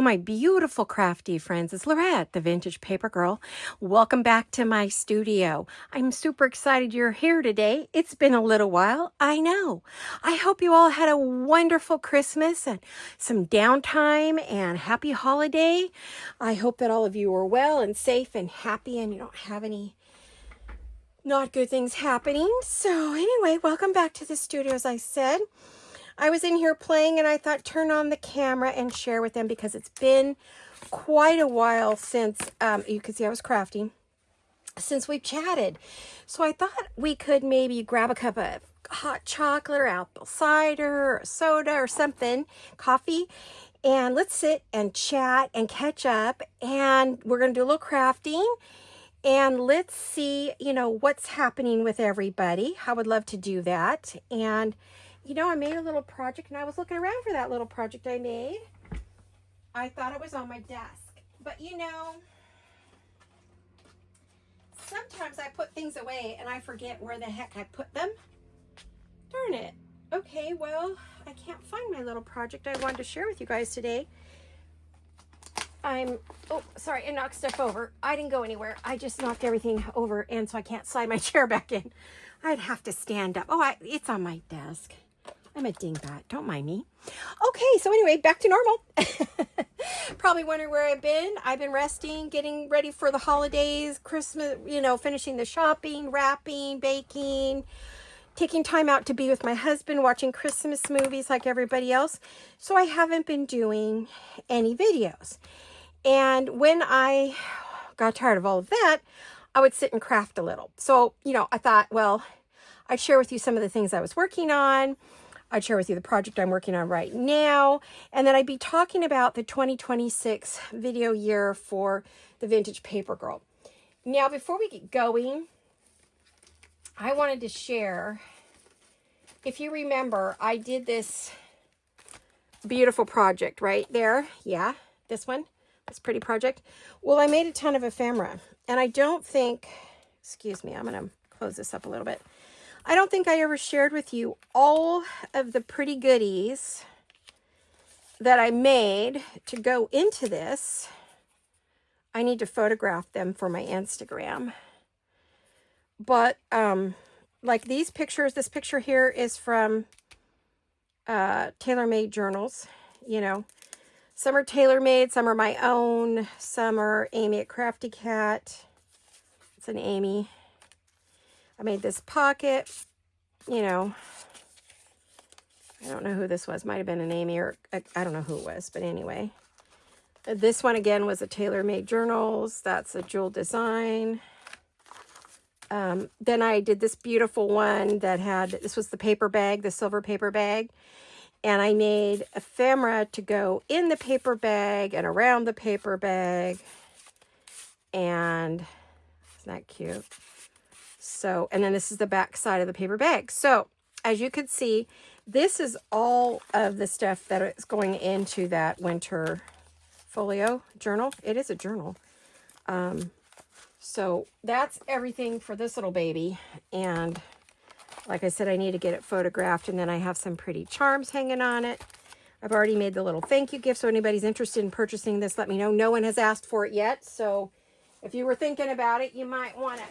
Hello, my beautiful crafty friends. It's Laurette, the Vintage Paper Girl. Welcome back to my studio. I'm super excited you're here today. It's been a little while, I know. I hope you all had a wonderful Christmas and some downtime and happy holiday. I hope that all of you are well and safe and happy and you don't have any not good things happening. So anyway, welcome back to the studio. As I said, I was in here playing and I thought turn on the camera and share with them because it's been quite a while since, you can see I was crafting, since we've chatted. So I thought we could maybe grab a cup of hot chocolate or apple cider or soda or something, coffee, and let's sit and chat and catch up. And we're going to do a little crafting and let's see, what's happening with everybody. I would love to do that. And I made a little project and I was looking around for that little project I made. I thought it was on my desk. But sometimes I put things away and I forget where the heck I put them. Darn it. Okay, well, I can't find my little project I wanted to share with you guys today. Oh, sorry, I knocked stuff over. I didn't go anywhere. I just knocked everything over and so I can't slide my chair back in. I'd have to stand up. Oh, it's on my desk. I'm a dingbat. Don't mind me. Okay, so anyway, back to normal. Probably wondering where I've been. I've been resting, getting ready for the holidays, Christmas, finishing the shopping, wrapping, baking, taking time out to be with my husband, watching Christmas movies like everybody else. So I haven't been doing any videos. And when I got tired of all of that, I would sit and craft a little. So, I thought, well, I'd share with you some of the things I was working on. I'd share with you the project I'm working on right now. And then I'd be talking about the 2026 video year for the Vintage Paper Girl. Now, before we get going, I wanted to share, if you remember, I did this beautiful project right there. Yeah, this one, this pretty project. Well, I made a ton of ephemera. And I don't think, excuse me, I'm going to close this up a little bit. I don't think I ever shared with you all of the pretty goodies that I made to go into this. I need to photograph them for my Instagram. But like these pictures, this picture here is from tailor-made journals. Some are tailor-made, some are my own, some are Amy at Crafty Cat. It's an Amy. I made this pocket, I don't know who this was. Might have been an Amy or I don't know who it was, but anyway. This one again was a tailor-made journals. That's a jewel design. Then I did this beautiful one that had, this was the paper bag, the silver paper bag. And I made ephemera to go in the paper bag and around the paper bag. And isn't that cute? So, and then this is the back side of the paper bag. So, as you can see, this is all of the stuff that is going into that winter folio journal. It is a journal. So, that's everything for this little baby. And like I said, I need to get it photographed. And then I have some pretty charms hanging on it. I've already made the little thank you gift. So, anybody's interested in purchasing this, let me know. No one has asked for it yet. So, if you were thinking about it, you might want to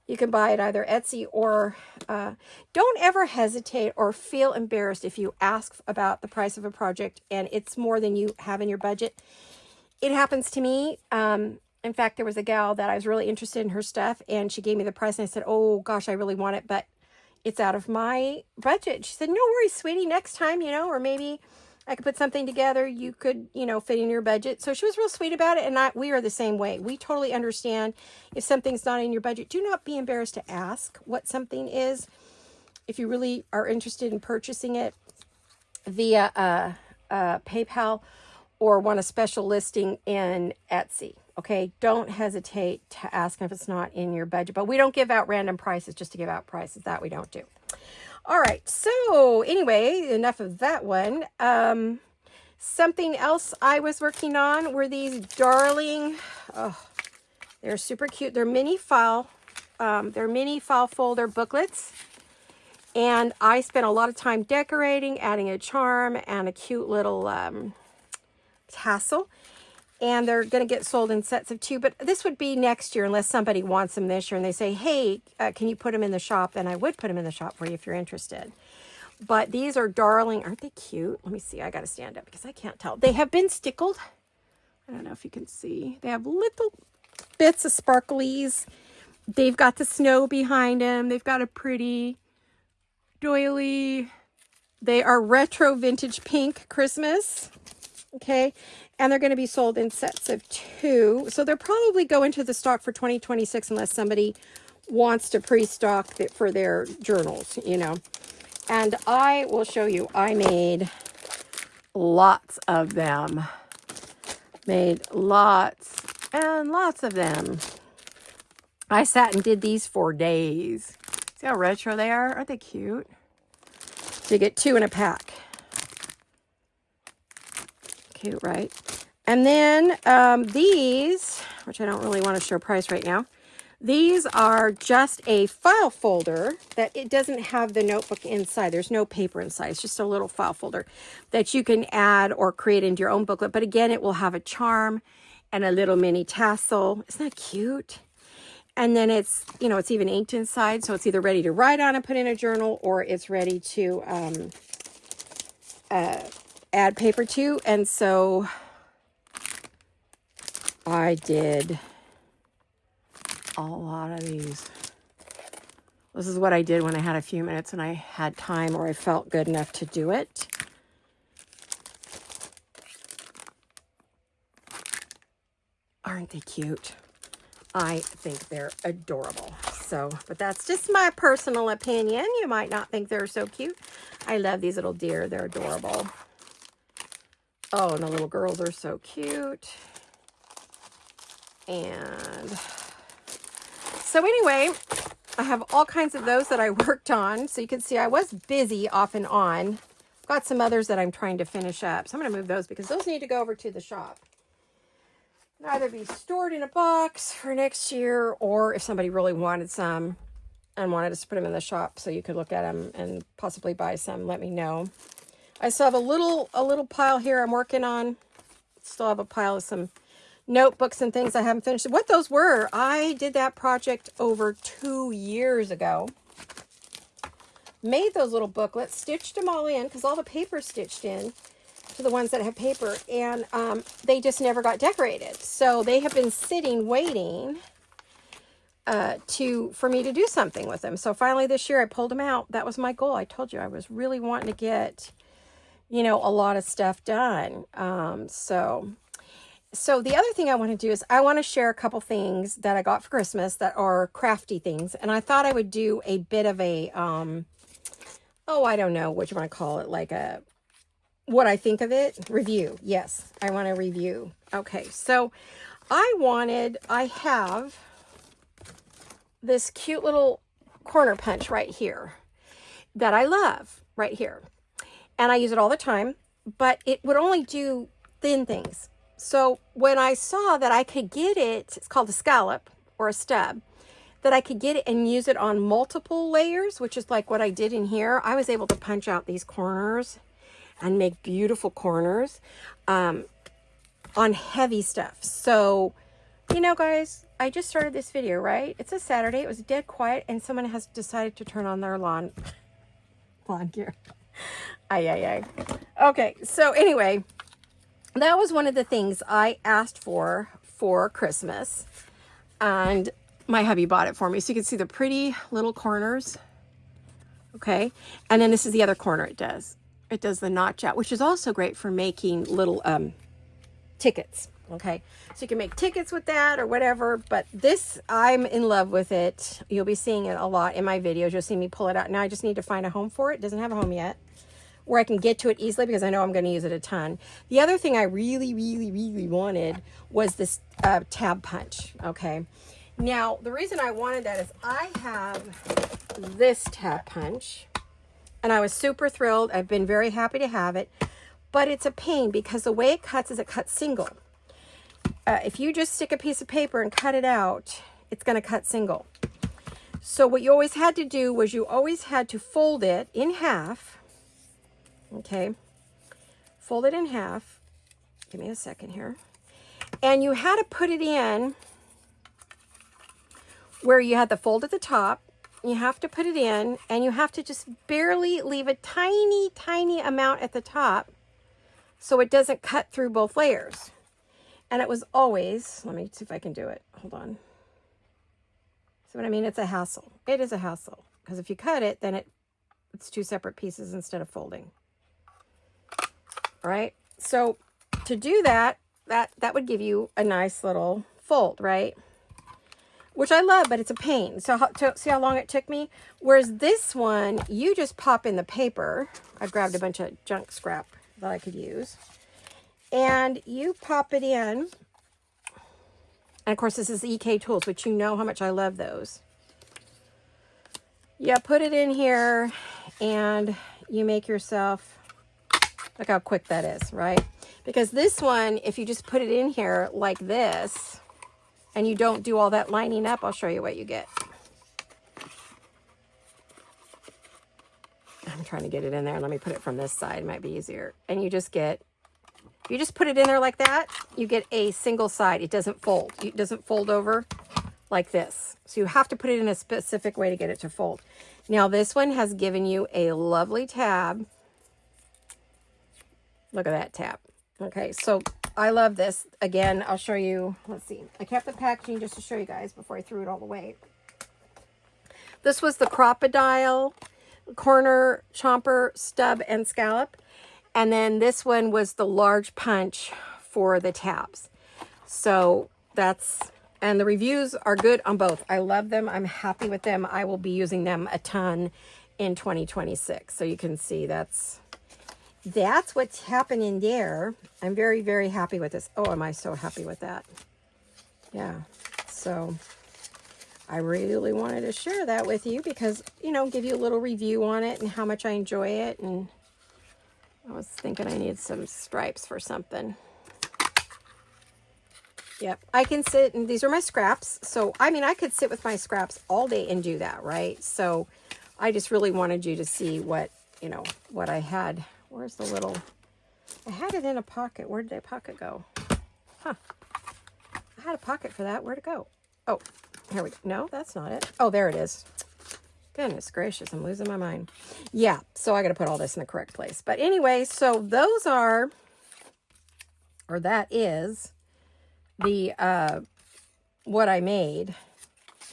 you can buy it either Etsy or don't ever hesitate or feel embarrassed if you ask about the price of a project and it's more than you have in your budget. It happens to me. In fact, there was a gal that I was really interested in her stuff and she gave me the price and I said, oh gosh, I really want it, but it's out of my budget. She said, no worries, sweetie, next time, or maybe I could put something together you could, fit in your budget. So she was real sweet about it. And we are the same way. We totally understand if something's not in your budget. Do not be embarrassed to ask what something is. If you really are interested in purchasing it via PayPal or want a special listing in Etsy. Okay, don't hesitate to ask if it's not in your budget. But we don't give out random prices just to give out prices. That we don't do. All right, so anyway, enough of that one. Something else I was working on were these darling, they're super cute. They're mini file folder booklets. And I spent a lot of time decorating, adding a charm and a cute little tassel. And they're going to get sold in sets of 2. But this would be next year unless somebody wants them this year. And they say, hey, can you put them in the shop? Then I would put them in the shop for you if you're interested. But these are darling. Aren't they cute? Let me see. I got to stand up because I can't tell. They have been stickled. I don't know if you can see. They have little bits of sparklies. They've got the snow behind them. They've got a pretty doily. They are retro vintage pink Christmas. Okay. And they're going to be sold in sets of 2. So they'll probably go into the stock for 2026 unless somebody wants to pre-stock it for their journals, you know. And I will show you, I made lots of them. Made lots and lots of them. I sat and did these for days. See how retro they are? Aren't they cute? So you get 2 in a pack. Cute, right? And then these, which I don't really want to show price right now. These are just a file folder that it doesn't have the notebook inside. There's no paper inside. It's just a little file folder that you can add or create into your own booklet. But again, it will have a charm and a little mini tassel. Isn't that cute? And then it's, you know, it's even inked inside. So it's either ready to write on and put in a journal, or it's ready to add paper to. And so I did a lot of these. This is what I did when I had a few minutes and I had time, or I felt good enough to do it. Aren't they cute? I think they're adorable. So, but that's just my personal opinion. You might not think they're so cute. I love these little deer. They're adorable. Oh, and the little girls are so cute. And so anyway, I have all kinds of those that I worked on. So you can see I was busy off and on. I've got some others that I'm trying to finish up. So I'm going to move those because those need to go over to the shop. Either be stored in a box for next year, or if somebody really wanted some and wanted us to put them in the shop so you could look at them and possibly buy some, let me know. I still have a little pile here I'm working on. Still have a pile of some notebooks and things I haven't finished. What those were, I did that project over 2 years ago. Made those little booklets, stitched them all in because all the paper's stitched in to the ones that have paper, and they just never got decorated. So they have been sitting waiting for me to do something with them. So finally this year I pulled them out. That was my goal. I told you I was really wanting to get, you know, a lot of stuff done. So the other thing I want to do is I want to share a couple things that I got for Christmas that are crafty things. And I thought I would do a bit of a, I don't know what you want to call it, like a, what I think of it, review. Yes, I want to review. Okay, so I have this cute little corner punch right here that I love right here. And I use it all the time, but it would only do thin things. So when I saw that I could get it, it's called a scallop or a stub, that I could get it and use it on multiple layers, which is like what I did in here. I was able to punch out these corners and make beautiful corners on heavy stuff. So, you know, guys, I just started this video, right? It's a Saturday. It was dead quiet, and someone has decided to turn on their lawn gear. Okay, so anyway, that was one of the things I asked for Christmas, and my hubby bought it for me. So you can see the pretty little corners. Okay, and then this is the other corner it does. It does the notch out, which is also great for making little tickets. Okay, so you can make tickets with that or whatever, but this, I'm in love with it. You'll be seeing it a lot in my videos. You'll see me pull it out. Now I just need to find a home for it. It doesn't have a home yet, where I can get to it easily because I know I'm going to use it a ton. The other thing I really wanted was this tab punch. Okay, now the reason I wanted that is I have this tab punch, and I was super thrilled. I've been very happy to have it, but it's a pain because the way it cuts is it cuts single. If you just stick a piece of paper and cut it out, it's going to cut single. So what you always had to do was you always had to fold it in half. Okay. Fold it in half. Give me a second here. And you had to put it in where you had the fold at the top. You have to put it in, and you have to just barely leave a tiny, tiny amount at the top so it doesn't cut through both layers. And it was always, let me see if I can do it. Hold on. See what I mean? It's a hassle. It is a hassle. Because if you cut it, then it's two separate pieces instead of folding. All right? So to do that would give you a nice little fold, right? Which I love, but it's a pain. So see how long it took me? Whereas this one, you just pop in the paper. I grabbed a bunch of junk scrap that I could use. And you pop it in. And of course, this is EK Tools, which you know how much I love those. Yeah, put it in here and you make yourself, look how quick that is, right? Because this one, if you just put it in here like this, and you don't do all that lining up, I'll show you what you get. I'm trying to get it in there. Let me put it from this side. It might be easier. And you just get, you just put it in there like that, you get a single side. It doesn't fold. It doesn't fold over like this. So you have to put it in a specific way to get it to fold. Now this one has given you a lovely tab. Look at that tab. Okay, so I love this. Again, I'll show you. Let's see. I kept the packaging just to show you guys before I threw it all away. This was the Crocodile, Corner, Chomper, Stub, and Scallop. And then this one was the large punch for the tabs. So that's, and the reviews are good on both. I love them. I'm happy with them. I will be using them a ton in 2026. So you can see that's what's happening there. I'm very, very happy with this. Oh, am I so happy with that? Yeah. So I really wanted to share that with you because, you know, give you a little review on it and how much I enjoy it. And I was thinking I need some stripes for something. Yep. I can sit, and these are my scraps. So, I mean, I could sit with my scraps all day and do that, right? So I just really wanted you to see what, you know, what I had. Where's the little, I had it in a pocket. Where did that pocket go? Huh. I had a pocket for that. Where'd it go? Oh, here we go. No, that's not it. Oh, there it is. Goodness gracious, I'm losing my mind. Yeah, so I got to put all this in the correct place. But anyway, so those are, or that is the, what I made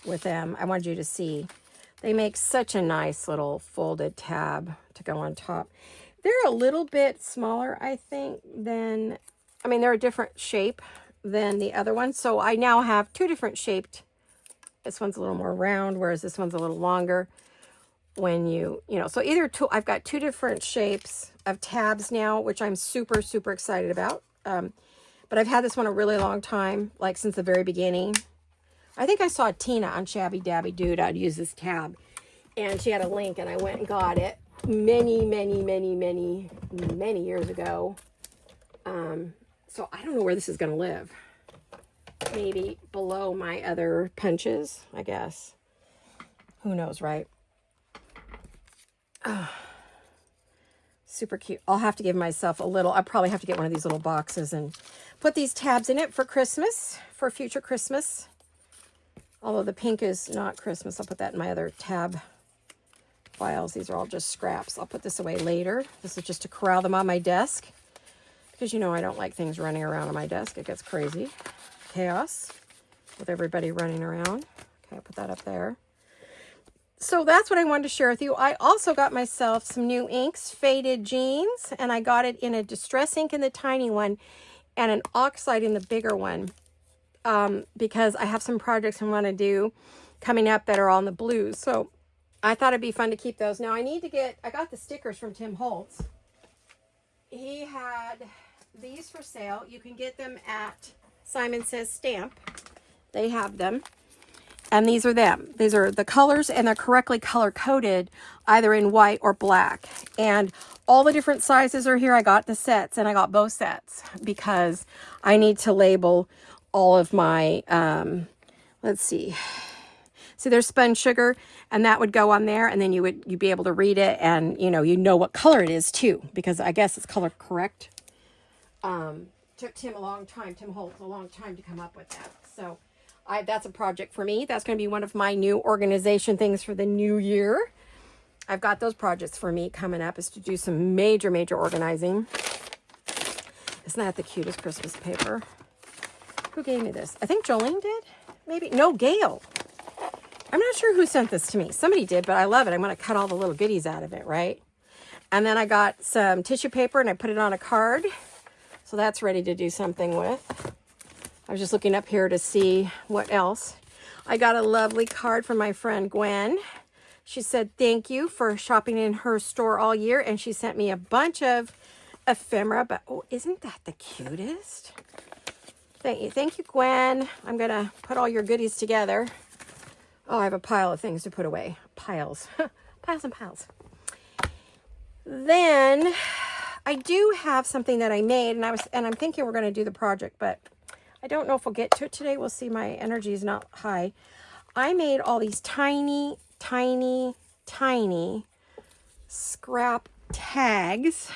with them. I wanted you to see. They make such a nice little folded tab to go on top. They're a little bit smaller, I think, than, I mean, they're a different shape than the other one. So I now have two different shaped. This one's a little more round, whereas this one's a little longer. When you know, so either two, I've got two different shapes of tabs now, which I'm super, super excited about. But I've had this one a really long time, like since the very beginning. I think I saw Tina on Shabby Dabby Dude. I'd use this tab. And she had a link, and I went and got it many years ago. So I don't know where this is going to live. Maybe below my other punches, I guess. Who knows, right? Oh, super cute. I'll have to give myself a little, I'll probably have to get one of these little boxes and put these tabs in it for Christmas, for future Christmas. Although the pink is not Christmas, I'll put that in my other tab files. These are all just scraps. I'll put this away later. This is just to corral them on my desk. Because you know I don't like things running around on my desk. It gets crazy. Chaos with everybody running around. Okay, I'll put that up there. So that's what I wanted to share with you. I also got myself some new inks, Faded Jeans, and I got it in a Distress ink in the tiny one and an Oxide in the bigger one because I have some projects I want to do coming up that are all in the blues. So I thought it'd be fun to keep those. Now I got the stickers from Tim Holtz. He had these for sale. You can get them at Simon Says Stamp. They have them. And these are them. These are the colors, and they're correctly color-coded, either in white or black. And all the different sizes are here. I got the sets, and I got both sets because I need to label all of my, let's see. So there's spun sugar, and that would go on there, and then you'd be able to read it, and you know what color it is too, because I guess it's color correct. Took Tim Holtz a long time to come up with that. So that's a project for me. That's going to be one of my new organization things for the new year. I've got those projects for me coming up, is to do some major organizing. Isn't that the cutest Christmas paper? Who gave me this? I think Jolene did. Maybe. No, Gail. I'm not sure who sent this to me. Somebody did, but I love it. I'm going to cut all the little goodies out of it, right? And then I got some tissue paper and I put it on a card. So that's ready to do something with. I was just looking up here to see what else. I got a lovely card from my friend Gwen. She said, thank you for shopping in her store all year. And she sent me a bunch of ephemera. But, oh, isn't that the cutest? Thank you, Gwen. I'm going to put all your goodies together. Oh, I have a pile of things to put away. Piles. Piles and piles. Then I do have something that I made, and I'm thinking we're going to do the project, but I don't know if we'll get to it today. We'll see. My energy is not high. I made all these tiny scrap tags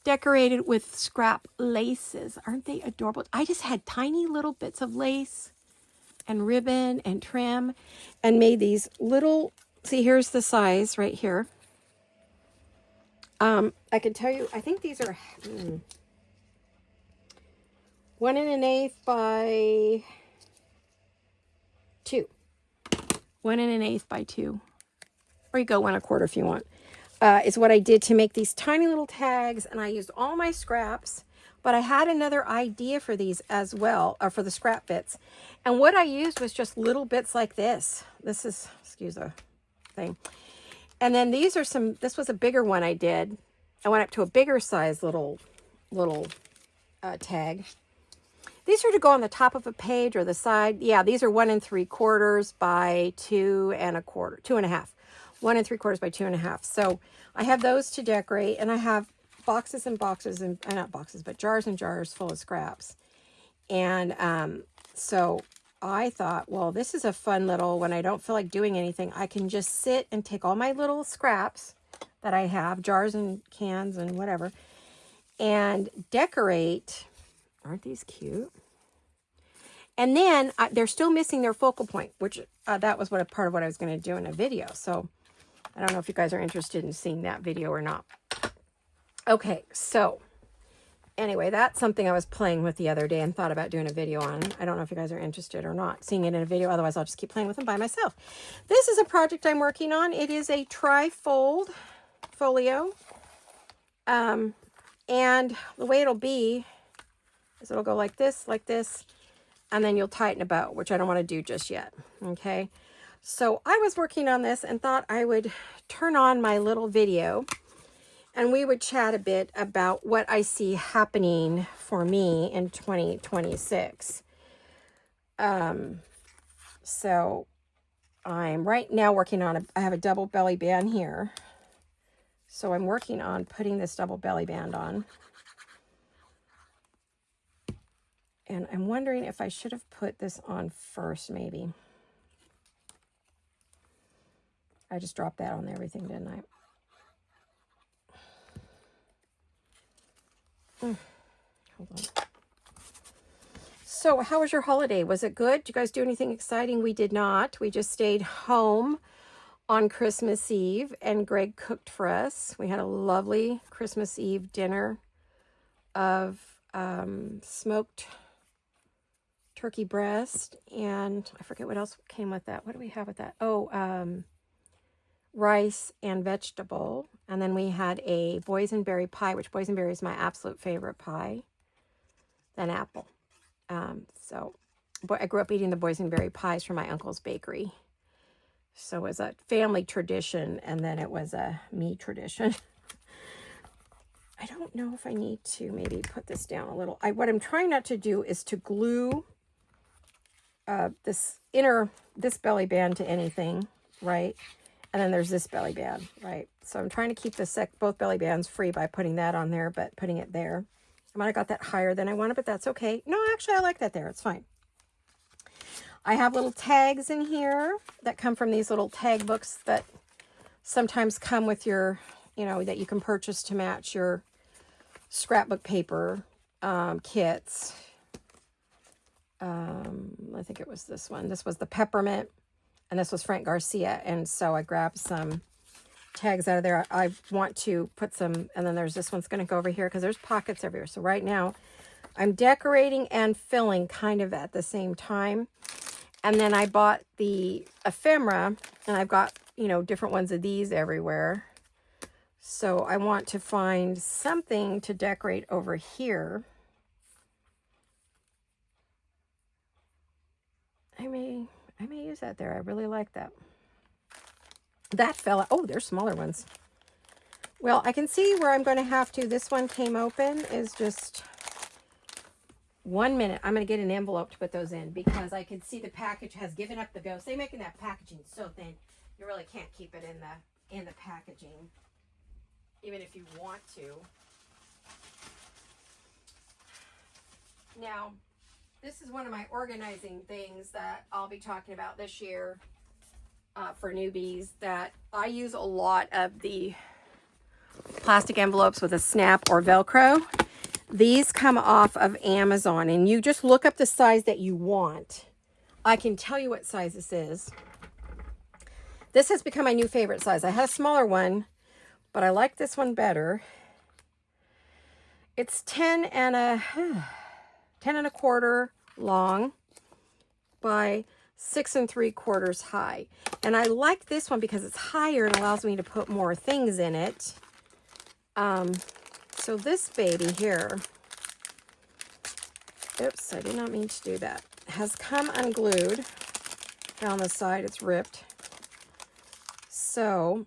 decorated with scrap laces. Aren't they adorable? I just had tiny little bits of lace and ribbon and trim and made these little, see, here's the size right here. I can tell you, I think these are 1 1/8 by 2. 1 1/8 by 2. Or you go 1 1/4 if you want. Is what I did to make these tiny little tags, and I used all my scraps, but I had another idea for these as well, or for the scrap bits. And what I used was just little bits like this. This is, excuse the thing. And then these are this was a bigger one I did. I went up to a bigger size little tag. These are to go on the top of a page or the side. Yeah, these are 1 3/4 by 2 1/4, 2 1/2. 1 3/4 by 2 1/2. So I have those to decorate, and I have boxes and boxes, and not boxes, but jars and jars full of scraps. And so I thought, well, this is a fun little, when I don't feel like doing anything, I can just sit and take all my little scraps that I have, jars and cans and whatever, and decorate. Aren't these cute? And then they're still missing their focal point, which that was part of what I was going to do in a video. So I don't know if you guys are interested in seeing that video or not. Okay, so anyway, that's something I was playing with the other day and thought about doing a video on. I don't know if you guys are interested or not seeing it in a video. Otherwise, I'll just keep playing with them by myself. This is a project I'm working on. It is a tri-fold folio. And the way it'll be is it'll go like this, and then you'll tighten a bow, which I don't want to do just yet. Okay. So I was working on this and thought I would turn on my little video and we would chat a bit about what I see happening for me in 2026. So I'm right now working on I have a double belly band here. So I'm working on putting this double belly band on. And I'm wondering if I should have put this on first, maybe. I just dropped that on everything, didn't I? Hold on. So how was your holiday? Was it good? Did you guys do anything exciting? We did not. We just stayed home on Christmas Eve, and Greg cooked for us. We had a lovely Christmas Eve dinner of smoked turkey breast, and I forget what else came with that. What do we have with that? Oh, rice and vegetable. And then we had a boysenberry pie, which boysenberry is my absolute favorite pie, than apple. So I grew up eating the boysenberry pies from my uncle's bakery. So it was a family tradition, and then it was a me tradition. I don't know if I need to maybe put this down a little. What I'm trying not to do is to glue this belly band to anything, right? And then there's this belly band, right? So I'm trying to keep both belly bands free by putting that on there, but putting it there. I might have got that higher than I wanted, but that's okay. No, actually, I like that there. It's fine. I have little tags in here that come from these little tag books that sometimes come with your, you know, that you can purchase to match your scrapbook paper kits. I think it was this one. This was the peppermint, and this was Frank Garcia. And so I grabbed some tags out of there. I want to put some, and then there's this one's going to go over here because there's pockets everywhere. So right now I'm decorating and filling kind of at the same time. And then I bought the ephemera, and I've got, you know, different ones of these everywhere. So I want to find something to decorate over here. I may use that there. I really like that. That fell out. Oh, there's smaller ones. Well, I can see where I'm going to have to. This one came open. Is just 1 minute. I'm going to get an envelope to put those in because I can see the package has given up the ghost. They're making that packaging so thin, you really can't keep it in the packaging, even if you want to. Now, this is one of my organizing things that I'll be talking about this year for newbies, that I use a lot of the plastic envelopes with a snap or Velcro. These come off of Amazon, and you just look up the size that you want. I can tell you what size this is. This has become my new favorite size. I had a smaller one, but I like this one better. It's 10 and a quarter long by 6 3/4 high. And I like this one because it's higher and allows me to put more things in it. So this baby here, oops, I did not mean to do that, has come unglued down the side. It's ripped. So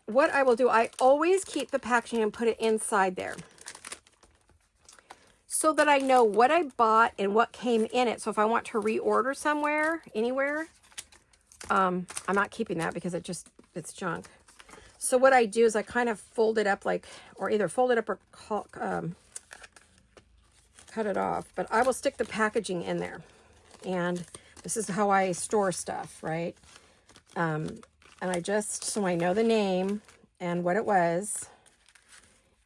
what I will do, I always keep the packaging and put it inside there, so that I know what I bought and what came in it. So if I want to reorder somewhere, anywhere, I'm not keeping that because it's junk. So what I do is I kind of fold it up, like, or either fold it up or cut it off. But I will stick the packaging in there. And this is how I store stuff, right? And I just, so I know the name and what it was.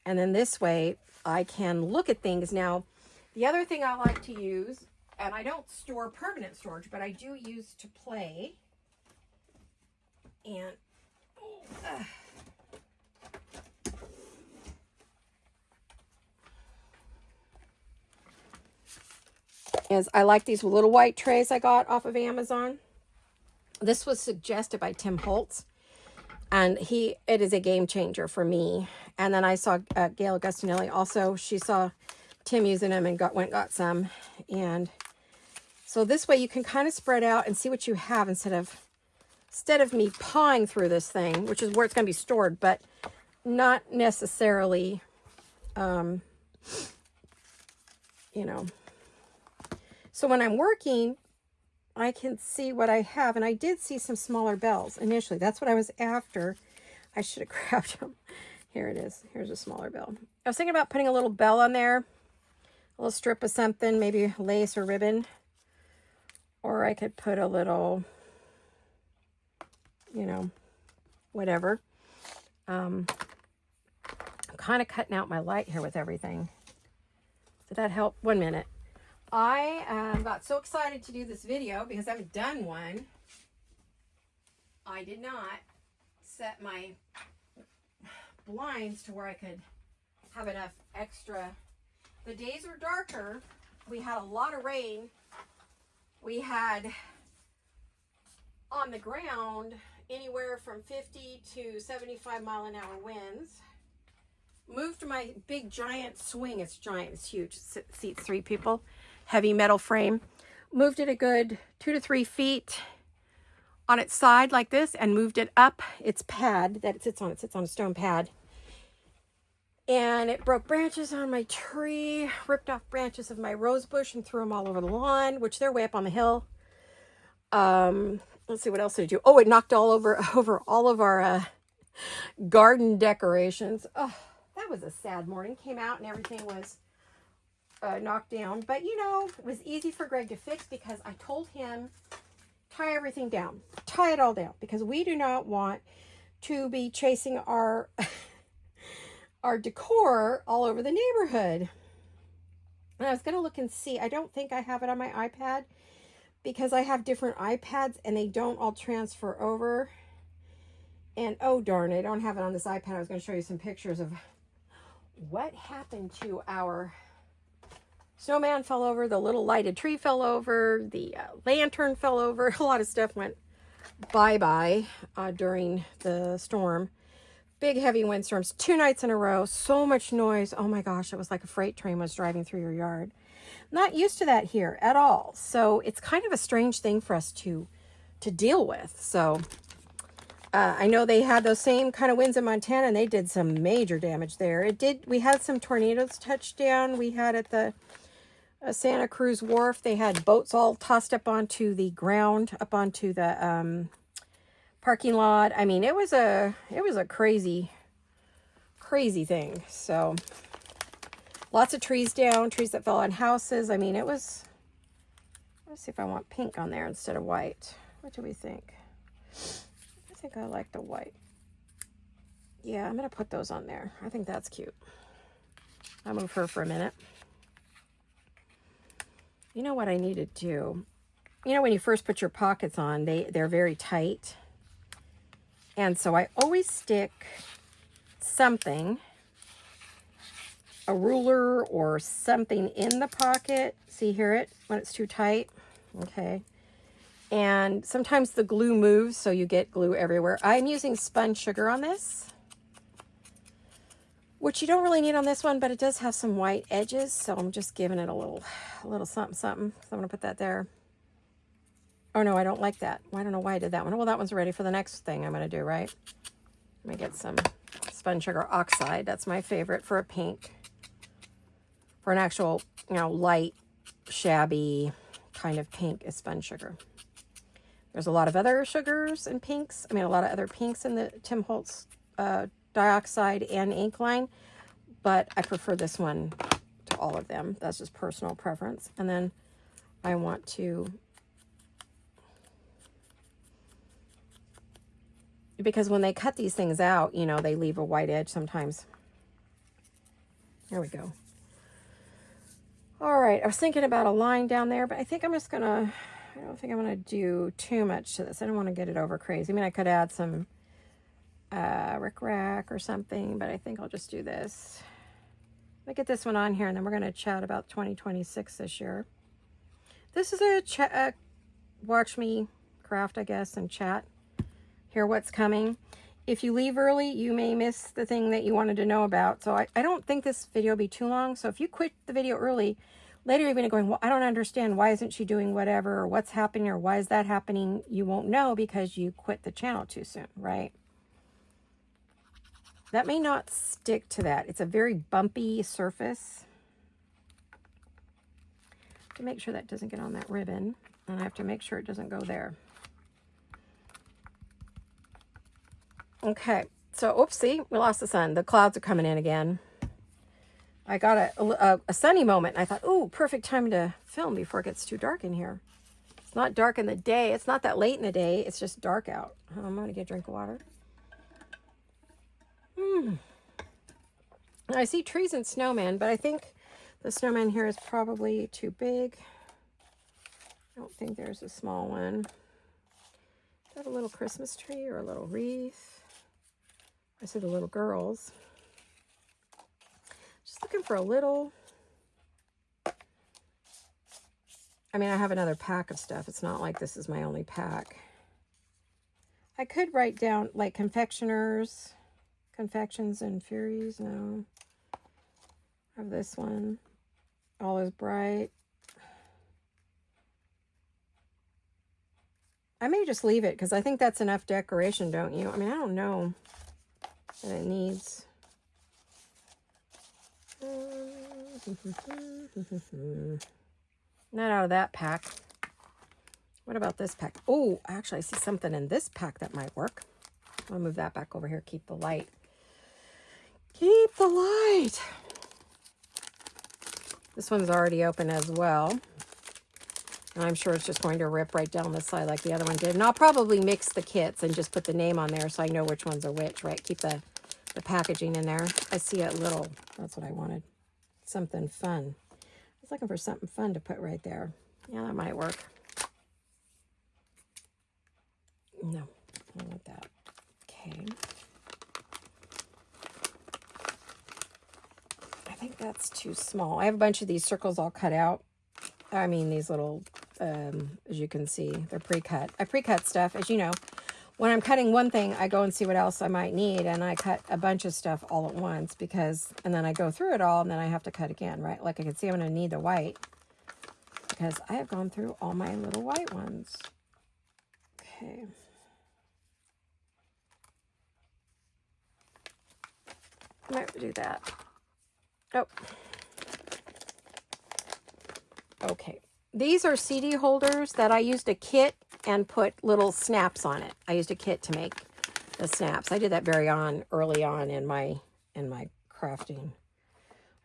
And then this way I can look at things. Now, the other thing I like to use, and I don't store permanent storage, but I do use to play. And is I like these little white trays I got off of Amazon. This was suggested by Tim Holtz, and it is a game changer for me. And then I saw Gail Agustinelli also. She saw Tim using them and got some. And so this way you can kind of spread out and see what you have instead of me pawing through this thing, which is where it's going to be stored, but not necessarily, you know. So when I'm working, I can see what I have. And I did see some smaller bells initially. That's what I was after. I should have grabbed them. Here it is. Here's a smaller bell. I was thinking about putting a little bell on there, a little strip of something, maybe lace or ribbon. Or I could put a little, you know, whatever. I'm kind of cutting out my light here with everything. Did that help? 1 minute. I got so excited to do this video because I haven't done one. I did not set my blinds to where I could have enough extra. The days were darker. We had a lot of rain. We had on the ground anywhere from 50 to 75 mile an hour winds. Moved my big giant swing. It's giant. It's huge. It seats 3 people. Heavy metal frame. Moved it a good 2 to 3 feet on its side like this, and moved it up its pad that it sits on. It sits on a stone pad. And it broke branches on my tree, ripped off branches of my rose bush and threw them all over the lawn, which they're way up on the hill. Let's see, what else did it do? Oh, it knocked all over all of our garden decorations. Oh, that was a sad morning. Came out and everything was knocked down. But, you know, it was easy for Greg to fix because I told him tie everything down. Tie it all down because we do not want to be chasing our our decor all over the neighborhood. And I was going to look and see. I don't think I have it on my iPad because I have different iPads and they don't all transfer over. And oh darn, I don't have it on this iPad. I was going to show you some pictures of what happened to our snowman. Fell over, the little lighted tree fell over, the lantern fell over. A lot of stuff went bye-bye during the storm. Big heavy windstorms, 2 nights in a row, so much noise. Oh my gosh, it was like a freight train was driving through your yard. Not used to that here at all. So it's kind of a strange thing for us to deal with. So I know they had those same kind of winds in Montana and they did some major damage there. We had some tornadoes touch down. We had at the Santa Cruz Wharf, they had boats all tossed up onto the ground, up onto the parking lot. I mean, it was a crazy thing. So lots of trees down, trees that fell on houses. I mean, it was, let's see if I want pink on there instead of white. What do we think? I think I like the white. Yeah, I'm going to put those on there. I think that's cute. I'll move her for a minute. You know what I need to do? You know, when you first put your pockets on, they're very tight. And so I always stick something, a ruler or something in the pocket. See, hear it when it's too tight? Okay. And sometimes the glue moves, so you get glue everywhere. I'm using spun sugar on this, which you don't really need on this one, but it does have some white edges, so I'm just giving it a little something. So I'm going to put that there. Oh, no, I don't like that. I don't know why I did that one. Well, that one's ready for the next thing I'm going to do, right? Let me get some spun sugar oxide. That's my favorite for a pink. For an actual, light, shabby kind of pink is spun sugar. There's a lot of other sugars and pinks. I mean, a lot of other pinks in the Tim Holtz dioxide and ink line. But I prefer this one to all of them. That's just personal preference. And then I want to... because when they cut these things out, they leave a white edge sometimes. There we go. All right, I was thinking about a line down there, but I think I'm just gonna, I don't think I'm gonna do too much to this. I don't want to get it over crazy. I mean, I could add some rickrack or something, but I think I'll just do this. Let me get this one on here, and then we're gonna chat about 2026 this year. This is a watch me craft, I guess, and chat. Hear what's coming. If you leave early, you may miss the thing that you wanted to know about. So I don't think this video will be too long. So if you quit the video early, later you're going to go, well, I don't understand. Why isn't she doing whatever? Or what's happening? Or why is that happening? You won't know because you quit the channel too soon, right? That may not stick to that. It's a very bumpy surface. To make sure that doesn't get on that ribbon. And I have to make sure it doesn't go there. Okay, so oopsie, we lost the sun. The clouds are coming in again. I got a sunny moment. I thought, ooh, perfect time to film before it gets too dark in here. It's not dark in the day. It's not that late in the day. It's just dark out. I'm going to get a drink of water. I see trees and snowman, but I think the snowman here is probably too big. I don't think there's a small one. Do I have a little Christmas tree or a little wreath? I see the little girls. Just looking for a little. I mean, I have another pack of stuff. It's not like this is my only pack. I could write down like confectioners, confections and furies. No. I have this one. All is bright. I may just leave it because I think that's enough decoration, don't you? I mean, I don't know that it needs. Not out of that pack. What about this pack? Oh, actually, I see something in this pack that might work. I'll move that back over here. Keep the light. Keep the light. This one's already open as well. And I'm sure it's just going to rip right down the side like the other one did. And I'll probably mix the kits and just put the name on there so I know which ones are which, right? Keep the packaging in there. I see a little, that's what I wanted. Something fun. I was looking for something fun to put right there. Yeah, that might work. No, I don't want that. Okay. I think that's too small. I have a bunch of these circles all cut out. I mean, these little, as you can see, they're pre-cut. I pre-cut stuff, as you know. When I'm cutting one thing, I go and see what else I might need, and I cut a bunch of stuff all at once and then I go through it all, and then I have to cut again, right? Like I can see I'm going to need the white because I have gone through all my little white ones. Okay. I might do that. Oh. Okay. These are CD holders that I used a kit and put little snaps on it. I used a kit to make the snaps. I did that early on in my crafting.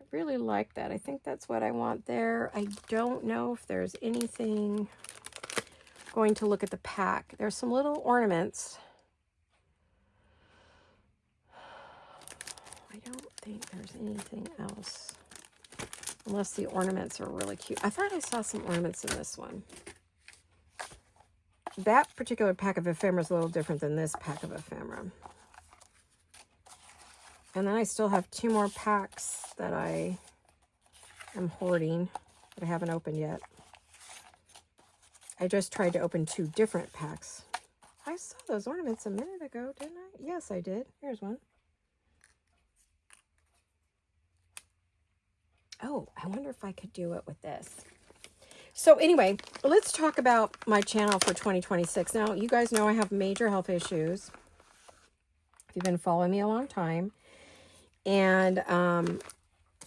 I really like that. I think that's what I want there. I don't know if there's anything. Going to look at the pack. There's some little ornaments. I don't think there's anything else. Unless the ornaments are really cute. I thought I saw some ornaments in this one. That particular pack of ephemera is a little different than this pack of ephemera. And then I still have 2 more packs that I am hoarding that I haven't opened yet. I just tried to open 2 different packs. I saw those ornaments a minute ago, didn't I? Yes, I did. Here's one. Oh, I wonder if I could do it with this. So anyway, let's talk about my channel for 2026. Now, you guys know I have major health issues. If you've been following me a long time. And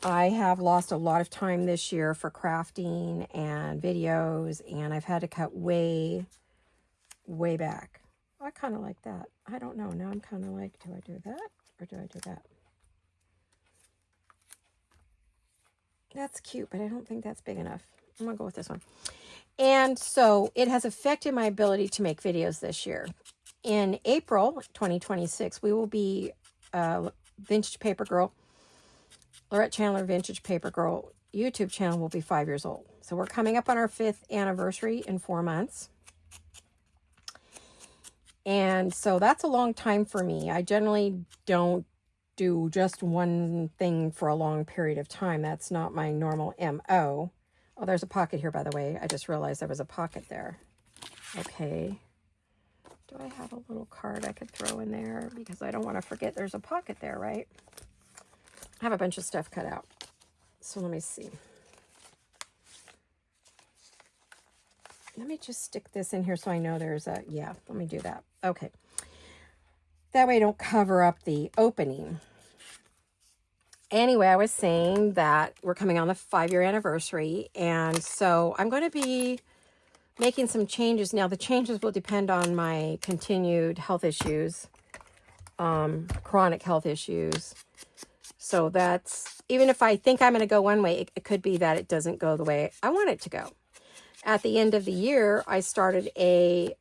I have lost a lot of time this year for crafting and videos. And I've had to cut way, way back. I kind of like that. I don't know. Now I'm kind of like, do I do that or do I do that? That's cute, but I don't think that's big enough. I'm going to go with this one. And so it has affected my ability to make videos this year. In April 2026, we will be Vintage Paper Girl, Laurette Chandler Vintage Paper Girl YouTube channel will be 5 years old. So we're coming up on our 5th anniversary in 4 months. And so that's a long time for me. I generally don't do just one thing for a long period of time. That's not my normal MO. Oh, there's a pocket here, by the way. I just realized there was a pocket there. Okay. Do I have a little card I could throw in there? Because I don't want to forget there's a pocket there, right? I have a bunch of stuff cut out. So let me see. Let me just stick this in here so I know there's a, yeah, let me do that. Okay. That way I don't cover up the opening. Anyway, I was saying that we're coming on the 5-year anniversary. And so I'm going to be making some changes. Now, the changes will depend on my continued health issues, chronic health issues. So that's, even if I think I'm going to go one way, it could be that it doesn't go the way I want it to go. At the end of the year, I started a,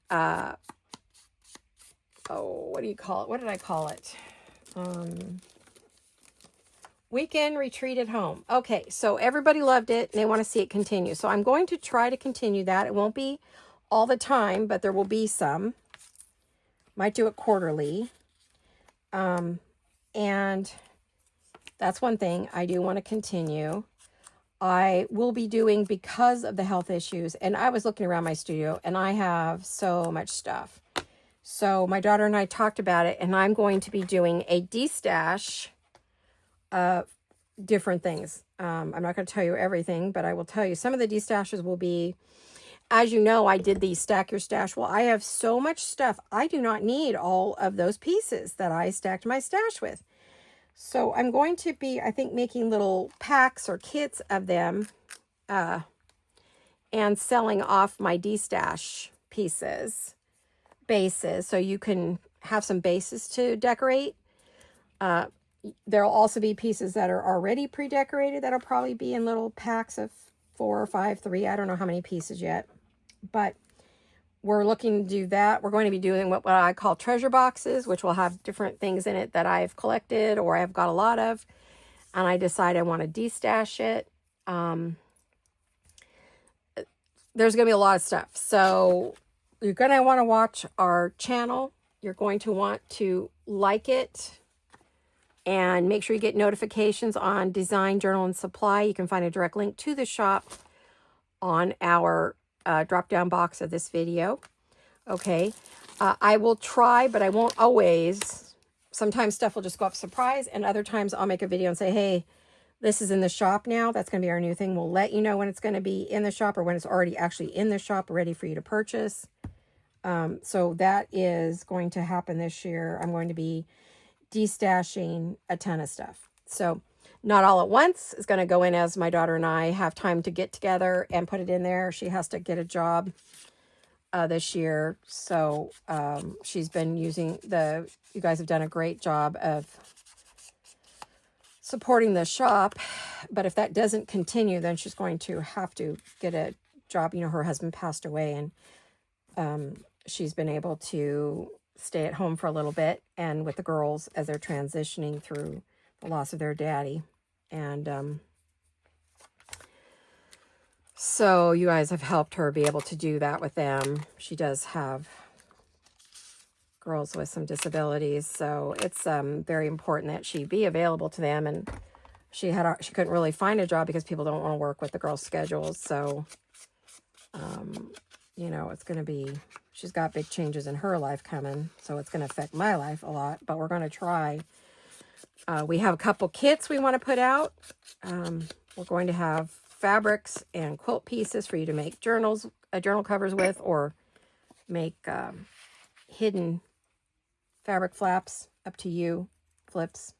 what do you call it? What did I call it? Weekend retreat at home. Okay, so everybody loved it and they want to see it continue. So I'm going to try to continue that. It won't be all the time, but there will be some. Might do it quarterly. And that's one thing I do want to continue. I will be doing, because of the health issues, and I was looking around my studio and I have so much stuff. So my daughter and I talked about it, and I'm going to be doing a destash of different things. I'm not going to tell you everything, but I will tell you some of the destashes will be, as you know, I did the stack your stash. Well, I have so much stuff. I do not need all of those pieces that I stacked my stash with. So I'm going to be, I think, making little packs or kits of them and selling off my destash pieces, bases, so you can have some bases to decorate. There'll also be pieces that are already pre-decorated that'll probably be in little packs of 4 or 5, 3. I don't know how many pieces yet. But we're looking to do that. We're going to be doing what I call treasure boxes, which will have different things in it that I've collected or I've got a lot of. And I decide I want to destash it. There's going to be a lot of stuff. So you're going to want to watch our channel. You're going to want to like it and make sure you get notifications on Design, Journal, and Supply. You can find a direct link to the shop on our drop-down box of this video. Okay. I will try, but I won't always. Sometimes stuff will just go up surprise, and other times I'll make a video and say, hey, this is in the shop now. That's going to be our new thing. We'll let you know when it's going to be in the shop or when it's already actually in the shop, ready for you to purchase. So that is going to happen this year. I'm going to be destashing a ton of stuff. So not all at once. It's going to go in as my daughter and I have time to get together and put it in there. She has to get a job this year. So she's been using you guys have done a great job of supporting the shop, but if that doesn't continue, then she's going to have to get a job. You know, her husband passed away, and she's been able to stay at home for a little bit and with the girls as they're transitioning through the loss of their daddy. And so you guys have helped her be able to do that with them. She does have girls with some disabilities, so it's very important that she be available to them. And she couldn't really find a job because people don't want to work with the girls' schedules. So you know, it's going to be, she's got big changes in her life coming, so it's going to affect my life a lot, but we're going to try. We have a couple kits we want to put out. We're going to have fabrics and quilt pieces for you to make journal covers with, or make hidden fabric flaps, up to you, flips.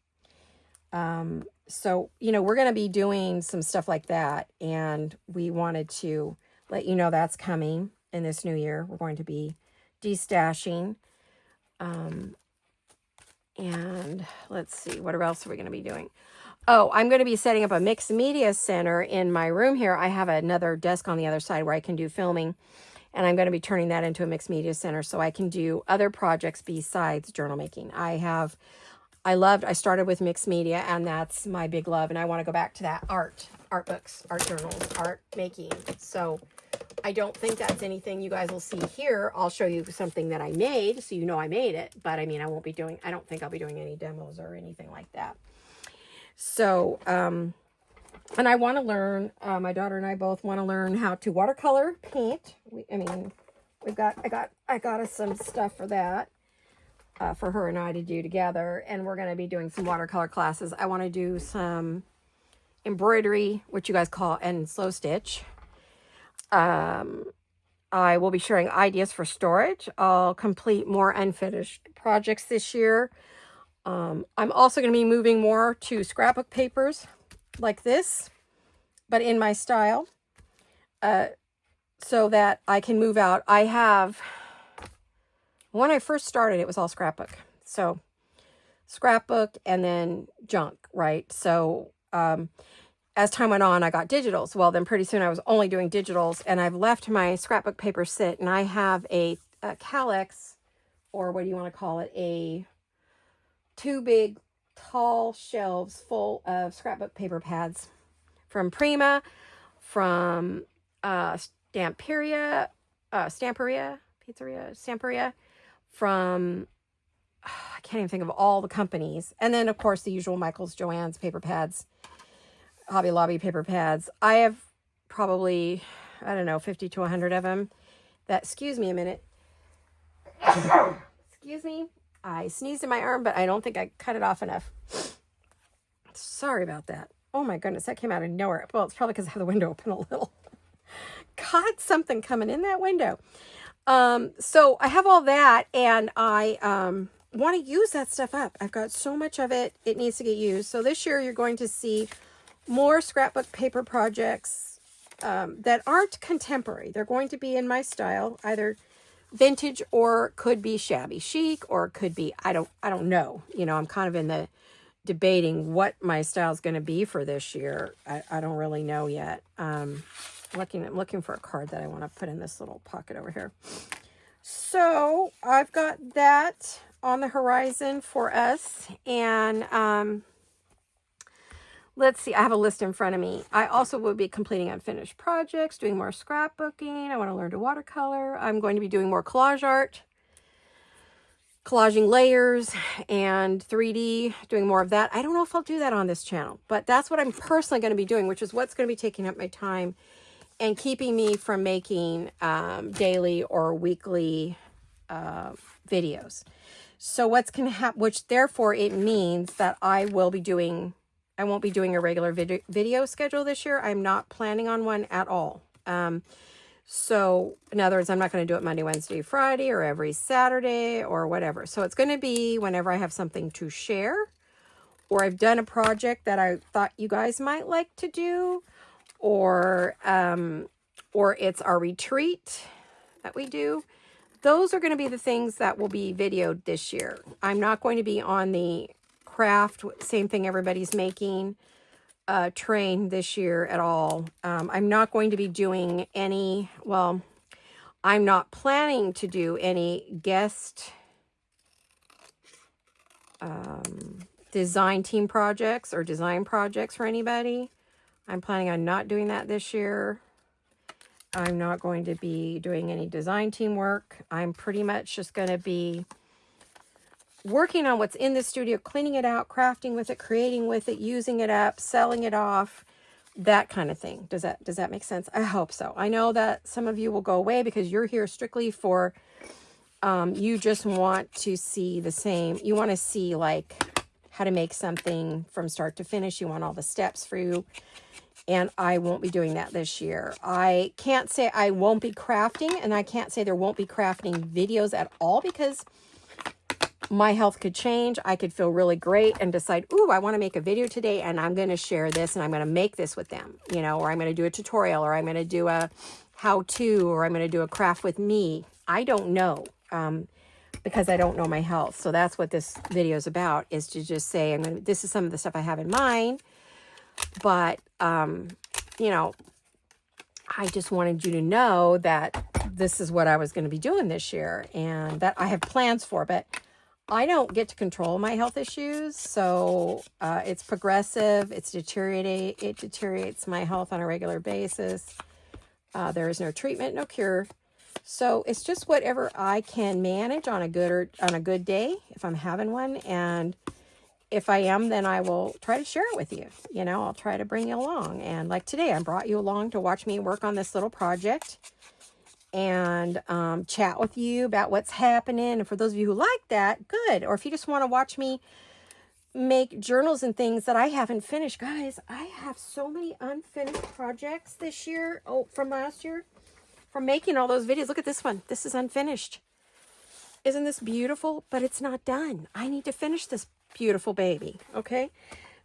So, you know, we're going to be doing some stuff like that, and we wanted to let you know that's coming in this new year. We're going to be destashing. And let's see, what else are we going to be doing? Oh, I'm going to be setting up a mixed media center in my room here. I have another desk on the other side where I can do filming, and I'm going to be turning that into a mixed media center so I can do other projects besides journal making. I started with mixed media, and that's my big love, and I want to go back to that art books, art journals, art making. So I don't think that's anything you guys will see here. I'll show you something that I made so you know I made it, but I mean, I don't think I'll be doing any demos or anything like that. So, and I want to learn, my daughter and I both want to learn how to watercolor paint. I got us some stuff for that, for her and I to do together. And we're going to be doing some watercolor classes. I want to do some embroidery, which you guys call and slow stitch. I will be sharing ideas for storage. I'll complete more unfinished projects this year. I'm also going to be moving more to scrapbook papers like this, but in my style, so that I can move out. When I first started, it was all scrapbook. So scrapbook and then junk, right? So as time went on, I got digitals. Well, then pretty soon I was only doing digitals, and I've left my scrapbook paper sit, and I have a Calyx, or what do you want to call it, two big tall shelves full of scrapbook paper pads from Prima, from Stamperia, from, I can't even think of all the companies. And then, of course, the usual Michaels, Joann's paper pads, Hobby Lobby paper pads. I have probably, 50 to 100 of them. Excuse me a minute. Excuse me. I sneezed in my arm, but I don't think I cut it off enough. Sorry about that. Oh my goodness, that came out of nowhere. Well, it's probably because I have the window open a little. Caught something coming in that window. So I have all that, and I want to use that stuff up. I've got so much of it. It needs to get used. So this year you're going to see more scrapbook paper projects that aren't contemporary. They're going to be in my style, either vintage or could be shabby chic, or could be, I don't know. You know, I'm kind of in the debating what my style is going to be for this year. I don't really know yet. I'm looking for a card that I want to put in this little pocket over here. So I've got that on the horizon for us. And let's see, I have a list in front of me. I also will be completing unfinished projects, doing more scrapbooking. I want to learn to watercolor. I'm going to be doing more collage art, collaging layers and 3D, doing more of that. I don't know if I'll do that on this channel, but that's what I'm personally going to be doing, which is what's going to be taking up my time and keeping me from making daily or weekly videos. So what's going to happen, which therefore it means that I won't be doing a regular video schedule this year. I'm not planning on one at all. So in other words, I'm not going to do it Monday, Wednesday, Friday, or every Saturday or whatever. So it's going to be whenever I have something to share, or I've done a project that I thought you guys might like to do, or it's our retreat that we do. Those are going to be the things that will be videoed this year. I'm not going to be on the craft, same thing everybody's making, train this year at all. I'm not going to be doing any, well, I'm not planning to do any guest design team projects or design projects for anybody. I'm planning on not doing that this year. I'm not going to be doing any design team work. I'm pretty much just going to be working on what's in the studio, cleaning it out, crafting with it, creating with it, using it up, selling it off, that kind of thing. Does that make sense? I hope so. I know that some of you will go away because you're here strictly for, you just want to see the same. You want to see like how to make something from start to finish. You want all the steps for you. And I won't be doing that this year. I can't say I won't be crafting, and I can't say there won't be crafting videos at all, because my health could change. I could feel really great and decide, ooh, I want to make a video today, and I'm going to share this, and I'm going to make this with them, you know, or I'm going to do a tutorial, or I'm going to do a how-to, or I'm going to do a craft with me. I don't know, because I don't know my health. So that's what this video is about, is to just say, this is some of the stuff I have in mind. But, you know, I just wanted you to know that this is what I was going to be doing this year, and that I have plans for, but I don't get to control my health issues. So, it's progressive. It deteriorates my health on a regular basis. There is no treatment, no cure. So it's just whatever I can manage on a good day, if I'm having one. And if I am, then I will try to share it with you. You know, I'll try to bring you along. And like today, I brought you along to watch me work on this little project and chat with you about what's happening. And for those of you who like that, good. Or if you just want to watch me make journals and things that I haven't finished. Guys, I have so many unfinished projects this year. Oh, from last year. From making all those videos. Look at this one. This is unfinished. Isn't this beautiful? But it's not done. I need to finish this beautiful baby. Okay.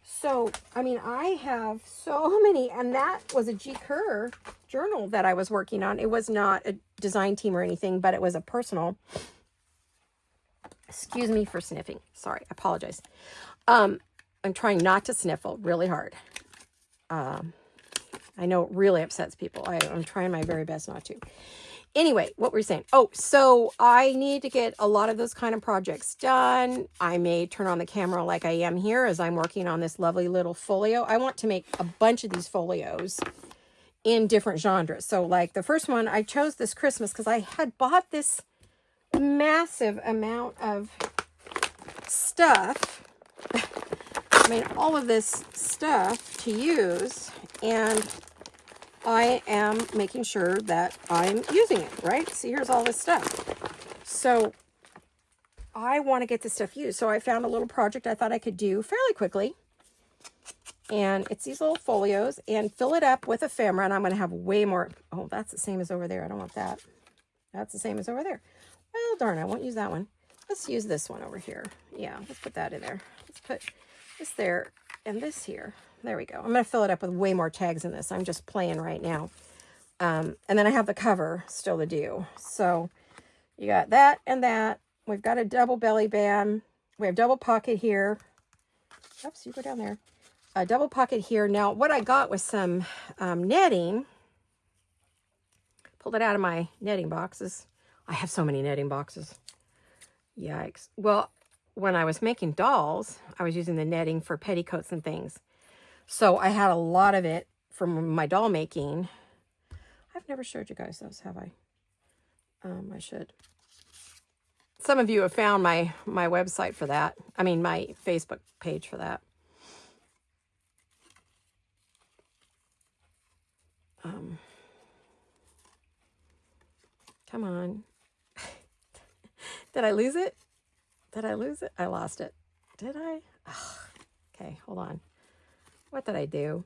So, I mean, I have so many, and that was a G. Kerr journal that I was working on. It was not a design team or anything, but it was a personal. Excuse me for sniffing. Sorry. I apologize. I'm trying not to sniffle really hard. I know it really upsets people. I'm trying my very best not to. Anyway, what were we saying? Oh, so I need to get a lot of those kind of projects done. I may turn on the camera like I am here as I'm working on this lovely little folio. I want to make a bunch of these folios in different genres. So like the first one, I chose this Christmas because I had bought this massive amount of stuff. I mean, all of this stuff to use, and I am making sure that I'm using it, right? See, here's all this stuff. So I want to get this stuff used. So I found a little project I thought I could do fairly quickly. And it's these little folios, and fill it up with ephemera. And I'm going to have way more. Oh, that's the same as over there. I don't want that. That's the same as over there. Well, darn, I won't use that one. Let's use this one over here. Yeah, let's put that in there. Let's put this there and this here. There we go. I'm going to fill it up with way more tags in this. I'm just playing right now. And then I have the cover still to do. So you got that and that. We've got a double belly band. We have double pocket here. Oops, you go down there. A double pocket here. Now, what I got was some netting. Pulled it out of my netting boxes. I have so many netting boxes. Yikes. Well, when I was making dolls, I was using the netting for petticoats and things. So I had a lot of it from my doll making. I've never showed you guys those, have I? I should. Some of you have found my website for that. I mean, my Facebook page for that. Come on. Did I lose it? Did I lose it? I lost it. Did I? Oh, okay, hold on. What did I do?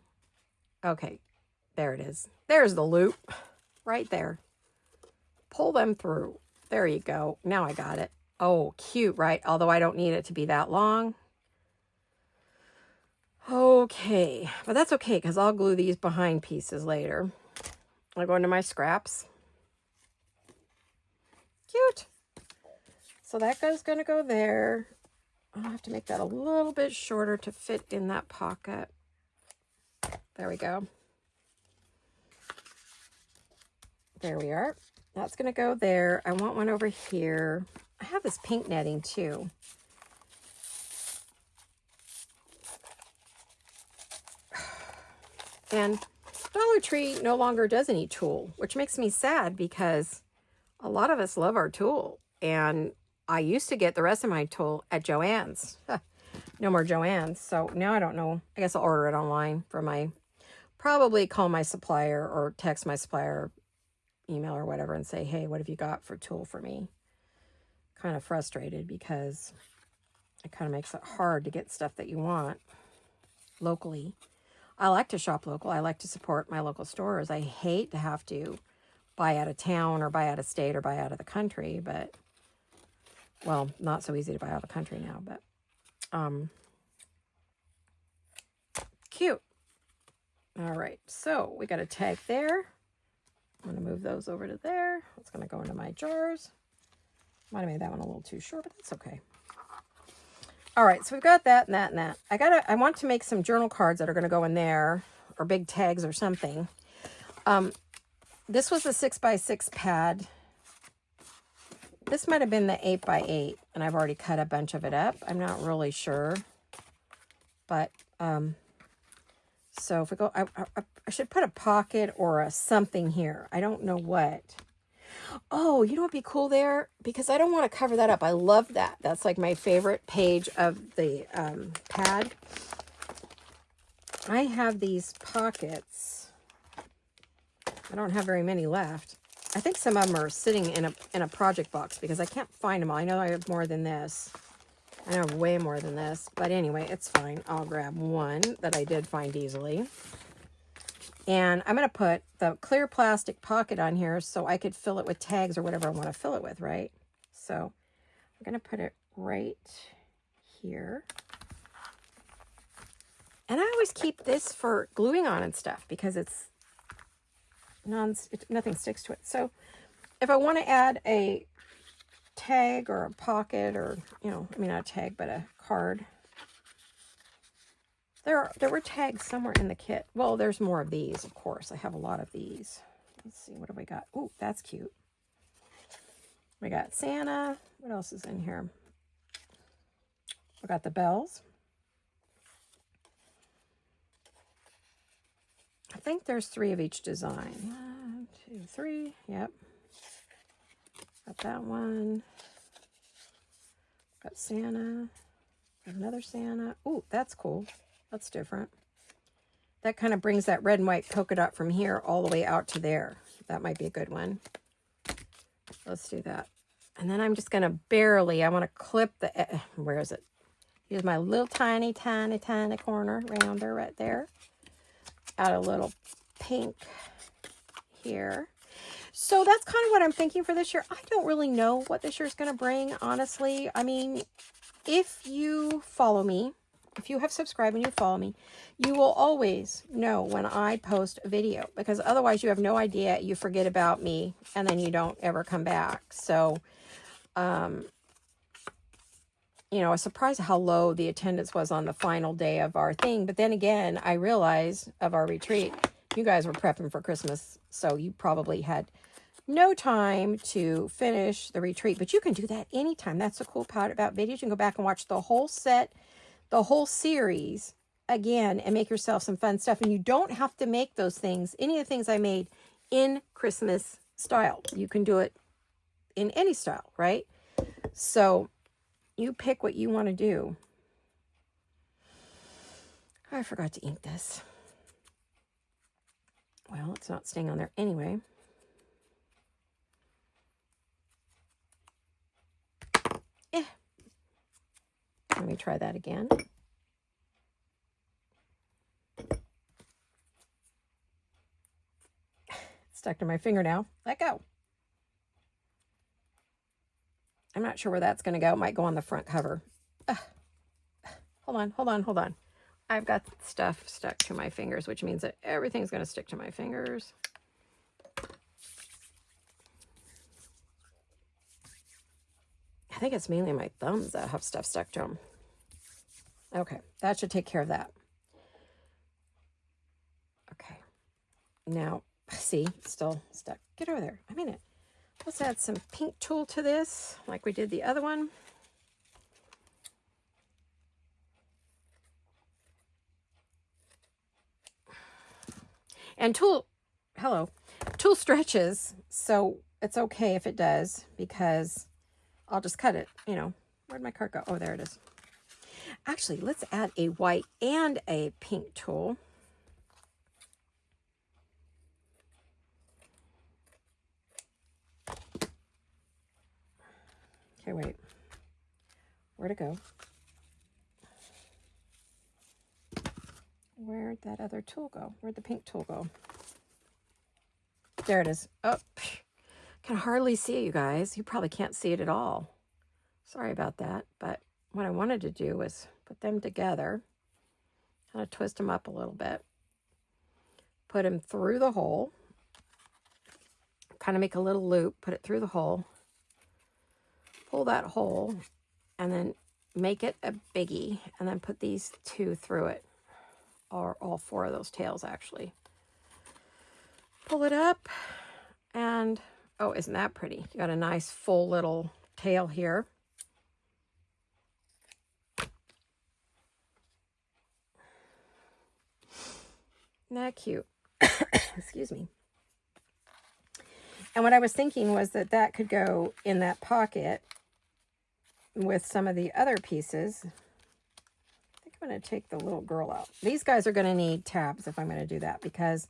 Okay, there it is. There's the loop right there. Pull them through. There you go. Now I got it. Oh, cute, right? Although I don't need it to be that long. Okay, but that's okay because I'll glue these behind pieces later. I'll go into my scraps. Cute. So that guy's going to go there. I'll have to make that a little bit shorter to fit in that pocket. There we go. There we are. That's going to go there. I want one over here. I have this pink netting too. And Dollar Tree no longer does any tulle, which makes me sad because a lot of us love our tulle. And I used to get the rest of my tulle at Joann's. No more Joann's. So now I don't know. I guess I'll order it online from my, probably call my supplier or text my supplier, email or whatever and say, hey, what have you got for tulle for me? Kind of frustrated because it kind of makes it hard to get stuff that you want locally. I like to shop local. I like to support my local stores. I hate to have to buy out of town or buy out of state or buy out of the country, but, well, not so easy to buy out of the country now, but, cute. All right, so we got a tag there. I'm going to move those over to there. It's going to go into my jars. Might have made that one a little too short, but that's okay. All right, so we've got that and that and that. I want to make some journal cards that are going to go in there, or big tags or something. This was a 6x6 pad. This might have been the 8x8, and I've already cut a bunch of it up. I'm not really sure, but so if we go, I should put a pocket or a something here. I don't know what. Oh, you know what'd be cool there? Because I don't want to cover that up. I love that. That's like my favorite page of the pad. I have these pockets. I don't have very many left. I think some of them are sitting in a project box because I can't find them all. I know I have more than this. I have way more than this. But anyway, it's fine. I'll grab one that I did find easily. And I'm going to put the clear plastic pocket on here so I could fill it with tags or whatever I want to fill it with, right? So I'm going to put it right here. And I always keep this for gluing on and stuff because nothing sticks to it. So if I want to add a tag or a pocket or, not a tag, but a card. There were tags somewhere in the kit. Well, there's more of these, of course. I have a lot of these. Let's see, what have we got? Oh, that's cute. We got Santa. What else is in here? We got the bells. I think there's 3 of each design. 1, 2, 3. Yep. Got that one. Got Santa. Got another Santa. Ooh, that's cool. That's different. That kind of brings that red and white polka dot from here all the way out to there. That might be a good one. Let's do that. And then I'm just going to I want to clip the, where is it? Here's my little tiny corner rounder right there. Add a little pink here. So that's kind of what I'm thinking for this year. I don't really know what this year's going to bring, honestly. I mean, if you follow me, if you have subscribed and you follow me, you will always know when I post a video, because otherwise you have no idea. You forget about me and then you don't ever come back. So, I was surprised how low the attendance was on the final day of our thing. But then again, I realized of our retreat, you guys were prepping for Christmas. So you probably had no time to finish the retreat, but you can do that anytime. That's the cool part about videos. You can go back and watch the whole set, the whole series again, and make yourself some fun stuff. And you don't have to make those things, any of the things I made, in Christmas style. You can do it in any style, right? So you pick what you want to do. I forgot to ink this. Well, it's not staying on there anyway. Let me try that again. Stuck to my finger now. Let go. I'm not sure where that's going to go. It might go on the front cover. Hold on. I've got stuff stuck to my fingers, which means that everything's going to stick to my fingers. I think it's mainly my thumbs that have stuff stuck to them. Okay, that should take care of that. Okay, now, see, still stuck. Get over there. I'm in it. Let's add some pink tulle to this, like we did the other one. And tulle stretches, so it's okay if it does, because I'll just cut it, you know. Where'd my card go? Oh, there it is. Actually, let's add a white and a pink tulle. Okay, wait. Where'd it go? Where'd that other tulle go? Where'd the pink tulle go? There it is. Oh, can hardly see it, you guys. You probably can't see it at all. Sorry about that, but what I wanted to do was put them together, kind of twist them up a little bit, put them through the hole, kind of make a little loop, put it through the hole, pull that hole, and then make it a biggie, and then put these two through it, or all four of those tails actually. Pull it up, and oh, isn't that pretty? You got a nice full little tail here. Isn't that cute? Excuse me. And what I was thinking was that that could go in that pocket with some of the other pieces. I think I'm going to take the little girl out. These guys are going to need tabs if I'm going to do that, because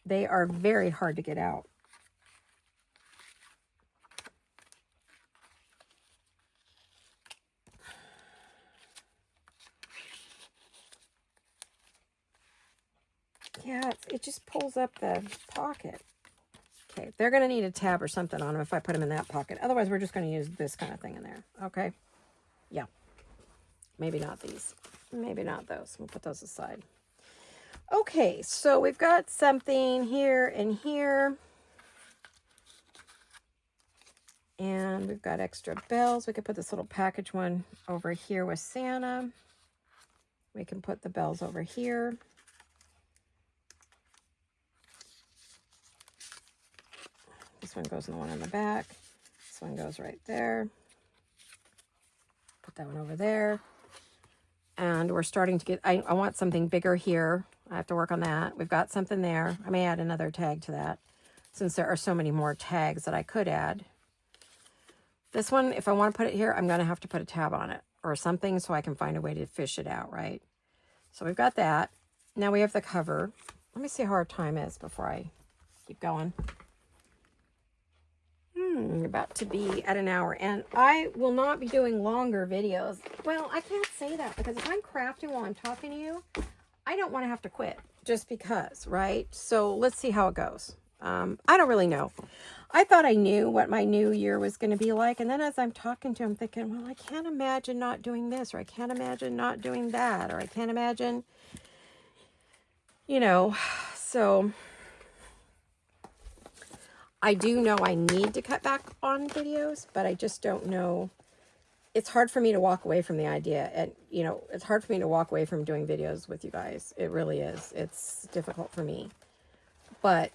they are very hard to get out. Yeah, it just pulls up the pocket. Okay, they're going to need a tab or something on them if I put them in that pocket. Otherwise, we're just going to use this kind of thing in there. Okay? Yeah. Maybe not these. Maybe not those. We'll put those aside. Okay, so we've got something here and here. And we've got extra bells. We could put this little package one over here with Santa. We can put the bells over here. This one goes in the one on the back. This one goes right there. Put that one over there. And we're starting to get, I want something bigger here. I have to work on that. We've got something there. I may add another tag to that, since there are so many more tags that I could add. This one, if I want to put it here, I'm going to have to put a tab on it or something so I can find a way to fish it out, right? So we've got that. Now we have the cover. Let me see how our time is before I keep going. We're about to be at an hour, and I will not be doing longer videos. Well, I can't say that, because if I'm crafting while I'm talking to you, I don't want to have to quit just because, right? So let's see how it goes. I don't really know. I thought I knew what my new year was going to be like, and then as I'm talking to him, I'm thinking, well, I can't imagine not doing this, or I can't imagine not doing that, or I can't imagine, you know, so I do know I need to cut back on videos, but I just don't know. It's hard for me to walk away from the idea, and, you know, it's hard for me to walk away from doing videos with you guys. It really is. It's difficult for me, but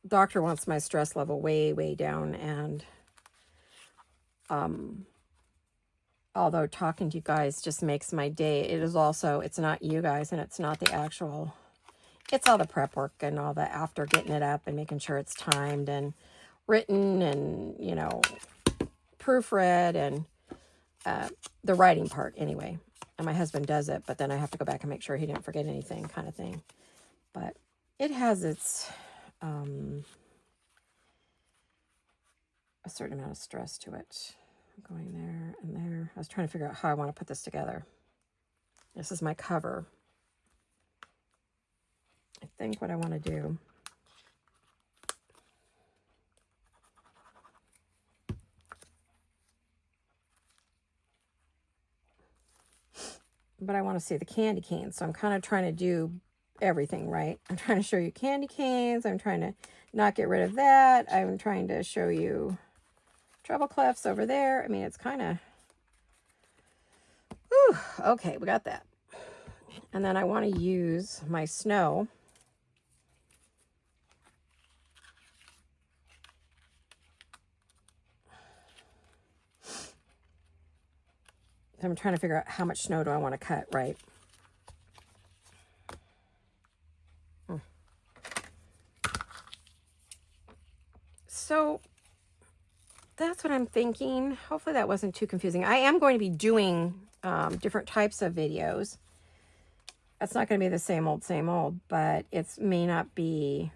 Doctor wants my stress level way, way down. And although talking to you guys just makes my day, it is also, it's not you guys and it's not the actual, it's all the prep work and all the after getting it up and making sure it's timed and written and, you know, proofread and the writing part anyway. And my husband does it, but then I have to go back and make sure he didn't forget anything kind of thing. But it has its a certain amount of stress to it. I'm going there and there. I was trying to figure out how I want to put this together. This is my cover. I think what I want to do but I want to see the candy canes. So I'm kind of trying to do everything right. I'm trying to show you candy canes. I'm trying to not get rid of that. I'm trying to show you treble clefs over there. I mean, it's kind of, okay, we got that. And then I want to use my snow. I'm trying to figure out how much snow do I want to cut, right? So that's what I'm thinking. Hopefully that wasn't too confusing. I am going to be doing different types of videos. It's not going to be the same old, but it may not be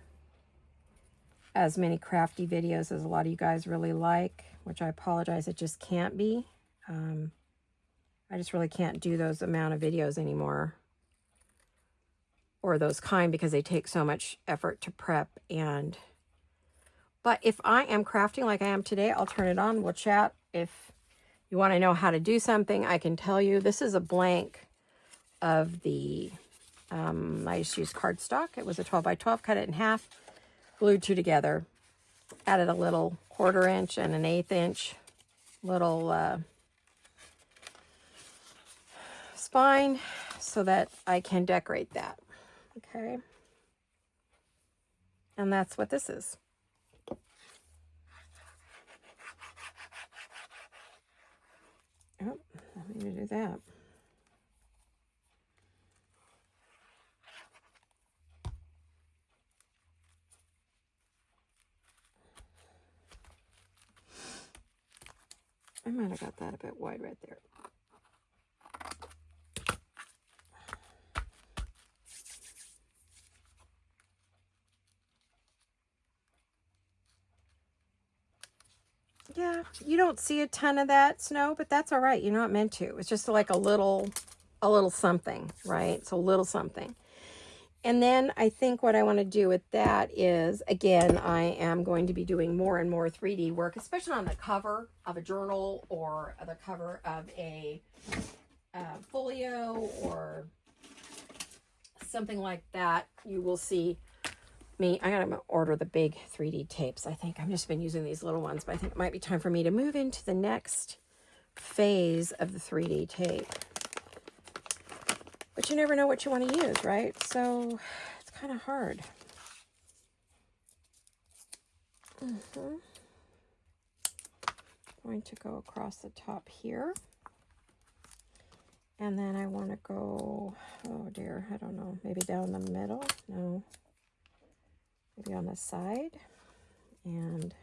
as many crafty videos as a lot of you guys really like, which I apologize, it just can't be. I just really can't do those amount of videos anymore, or those kind, because they take so much effort to prep. And but if I am crafting like I am today, I'll turn it on, we'll chat. If you want to know how to do something, I can tell you. This is a blank of the I just used cardstock. It was a 12 by 12, cut it in half, glued two together, added a little 1/4 inch and an 1/8 inch little spine so that I can decorate that. Okay. And that's what this is. Oh, I need to do that. I might have got that a bit wide right there. Yeah, you don't see a ton of that snow, but that's all right. You're not meant to. It's just like a little something, right? It's a little something. And then I think what I want to do with that is, again, I am going to be doing more and more 3D work, especially on the cover of a journal or the cover of a folio or something like that. You will see me. I gotta order the big 3D tapes. I think I've just been using these little ones, but I think it might be time for me to move into the next phase of the 3D tape. But you never know what you want to use, right? So it's kind of hard. Going to go across the top here. And then I want to go, oh dear, I don't know, maybe down the middle? No. Maybe on the side. And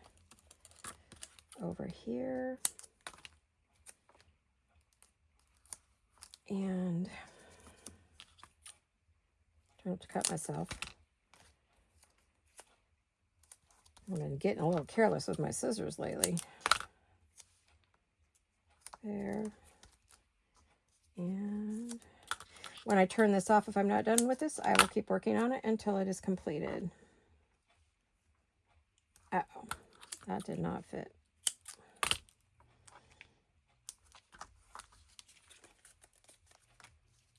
over here. And I don't have to cut myself. I've been getting a little careless with my scissors lately. There. And when I turn this off, if I'm not done with this, I will keep working on it until it is completed. Uh-oh, that did not fit.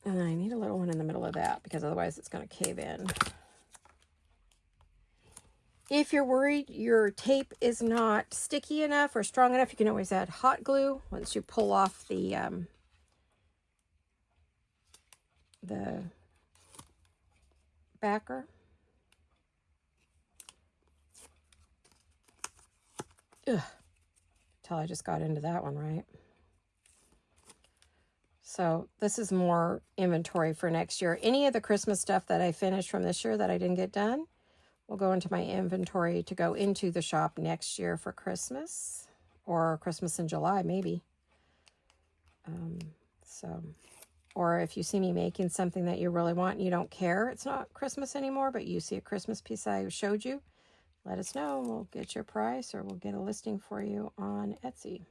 And then I need a little one in the middle of that, because otherwise it's going to cave in. If you're worried your tape is not sticky enough or strong enough, you can always add hot glue once you pull off the backer. Ugh. Till I just got into that one, right? So this is more inventory for next year. Any of the Christmas stuff that I finished from this year that I didn't get done will go into my inventory to go into the shop next year for Christmas, or Christmas in July, maybe. Or if you see me making something that you really want and you don't care, it's not Christmas anymore, but you see a Christmas piece I showed you, let us know. We'll get your price, or we'll get a listing for you on Etsy.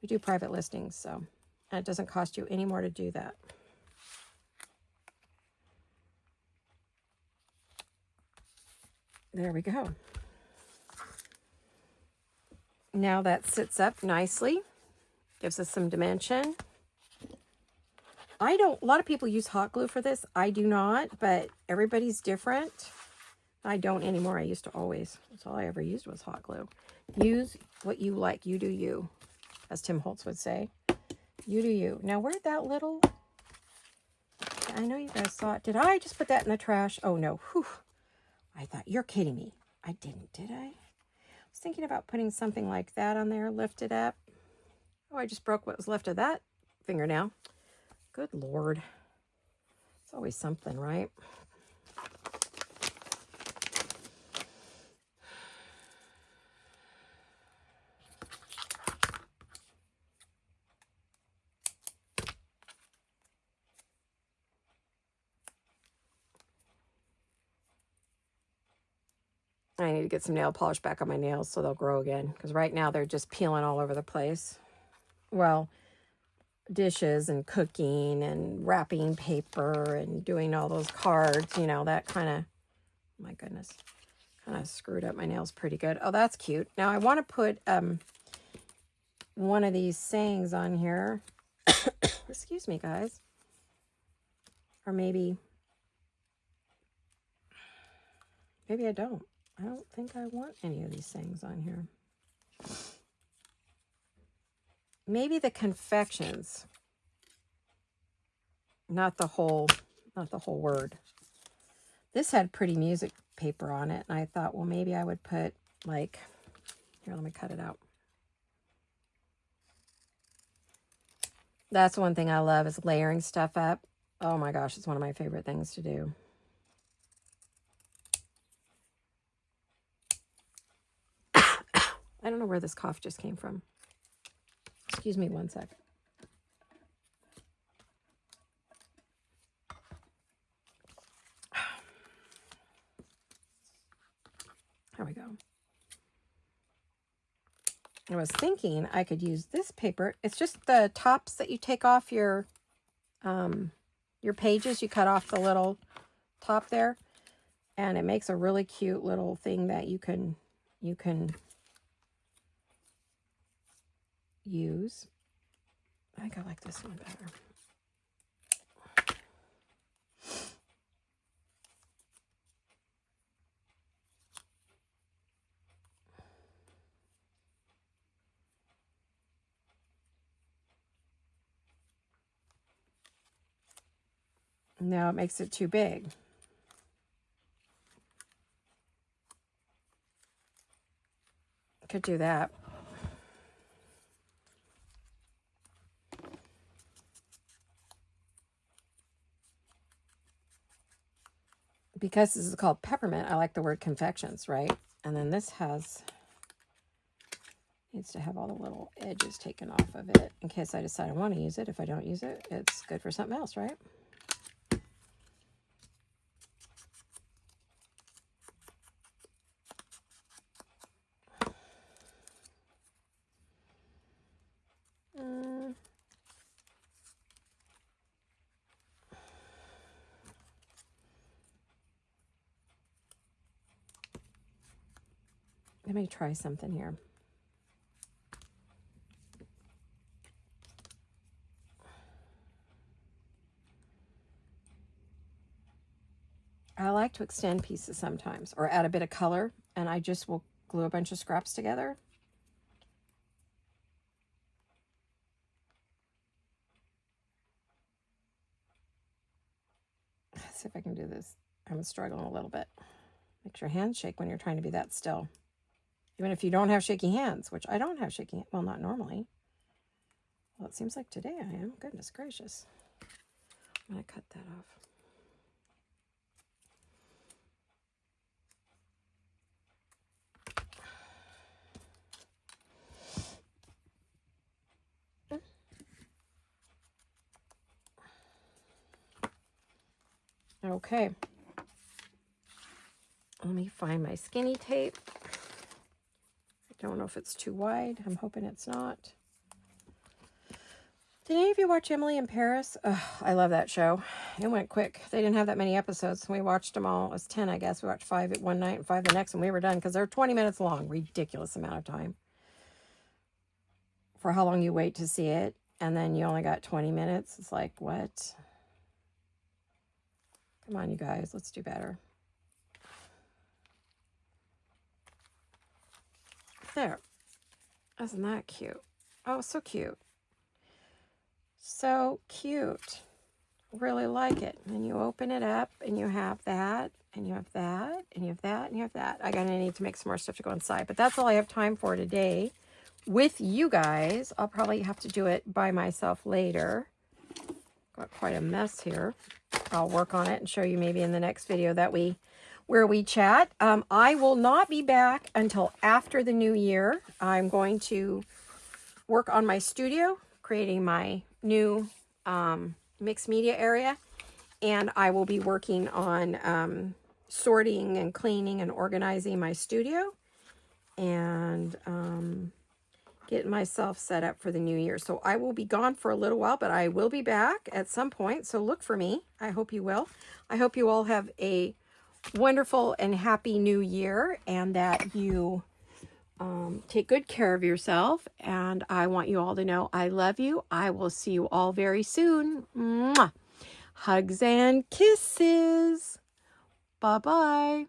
We do private listings, so and it doesn't cost you any more to do that. There we go. Now that sits up nicely, gives us some dimension. A lot of people use hot glue for this. I do not, but everybody's different. I don't anymore. I used to always. That's all I ever used was hot glue. Use what you like. You do you, as Tim Holtz would say. You do you. Now, where'd that little... I know you guys saw it. Did I just put that in the trash? Oh, no. Whew. I thought, you're kidding me. I didn't, did I? I was thinking about putting something like that on there, lift it up. Oh, I just broke what was left of that fingernail. Good Lord. It's always something, right? I need to get some nail polish back on my nails so they'll grow again. Because right now they're just peeling all over the place. Well, dishes and cooking and wrapping paper and doing all those cards, you know, that kind of, my goodness, kind of screwed up my nails pretty good. Oh, that's cute. Now I want to put one of these sayings on here. Excuse me, guys. Or maybe I don't. I don't think I want any of these sayings on here. Maybe the confections. Not the whole word. This had pretty music paper on it, and I thought, well, maybe I would put, like, here, let me cut it out. That's one thing I love, is layering stuff up. Oh my gosh, it's one of my favorite things to do. I don't know where this cough just came from. Excuse me one sec. There we go. I was thinking I could use this paper. It's just the tops that you take off your pages. You cut off the little top there, and it makes a really cute little thing that you can use. I think I like this one better. Now it makes it too big. Could do that. Because this is called peppermint, I like the word confections, right? And then this needs to have all the little edges taken off of it in case I decide I want to use it. If I don't use it, it's good for something else, right? Let me try something here. I like to extend pieces sometimes, or add a bit of color, and I just will glue a bunch of scraps together. Let's see if I can do this. I'm struggling a little bit. Makes your hands shake when you're trying to be that still. Even if you don't have shaky hands, which I don't have shaky hands. Well, not normally. Well, it seems like today I am. Goodness gracious. I'm going to cut that off. Okay. Let me find my skinny tape. I don't know if it's too wide. I'm hoping it's not. Did any of you watch Emily in Paris? I love that show. It went quick. They didn't have that many episodes. We watched them all. It was 10, I guess. We watched 5 at one night and 5 the next, and we were done because they're 20 minutes long. Ridiculous amount of time for how long you wait to see it. And then you only got 20 minutes. It's like, what? Come on, you guys. Let's do better. There. Isn't that cute? Oh, so cute. So cute. Really like it. And you open it up and you have that, and you have that, and you have that, and you have that. I'm going to need to make some more stuff to go inside, but that's all I have time for today with you guys. I'll probably have to do it by myself later. Got quite a mess here. I'll work on it and show you maybe in the next video where we chat. I will not be back until after the new year. I'm going to work on my studio, creating my new mixed media area, and I will be working on sorting and cleaning and organizing my studio and getting myself set up for the new year. So I will be gone for a little while, but I will be back at some point, so look for me. I hope you will. I hope you all have a wonderful and happy new year, and that you take good care of yourself. And I want you all to know I love you. I will see you all very soon. Mwah. Hugs and kisses. Bye-bye.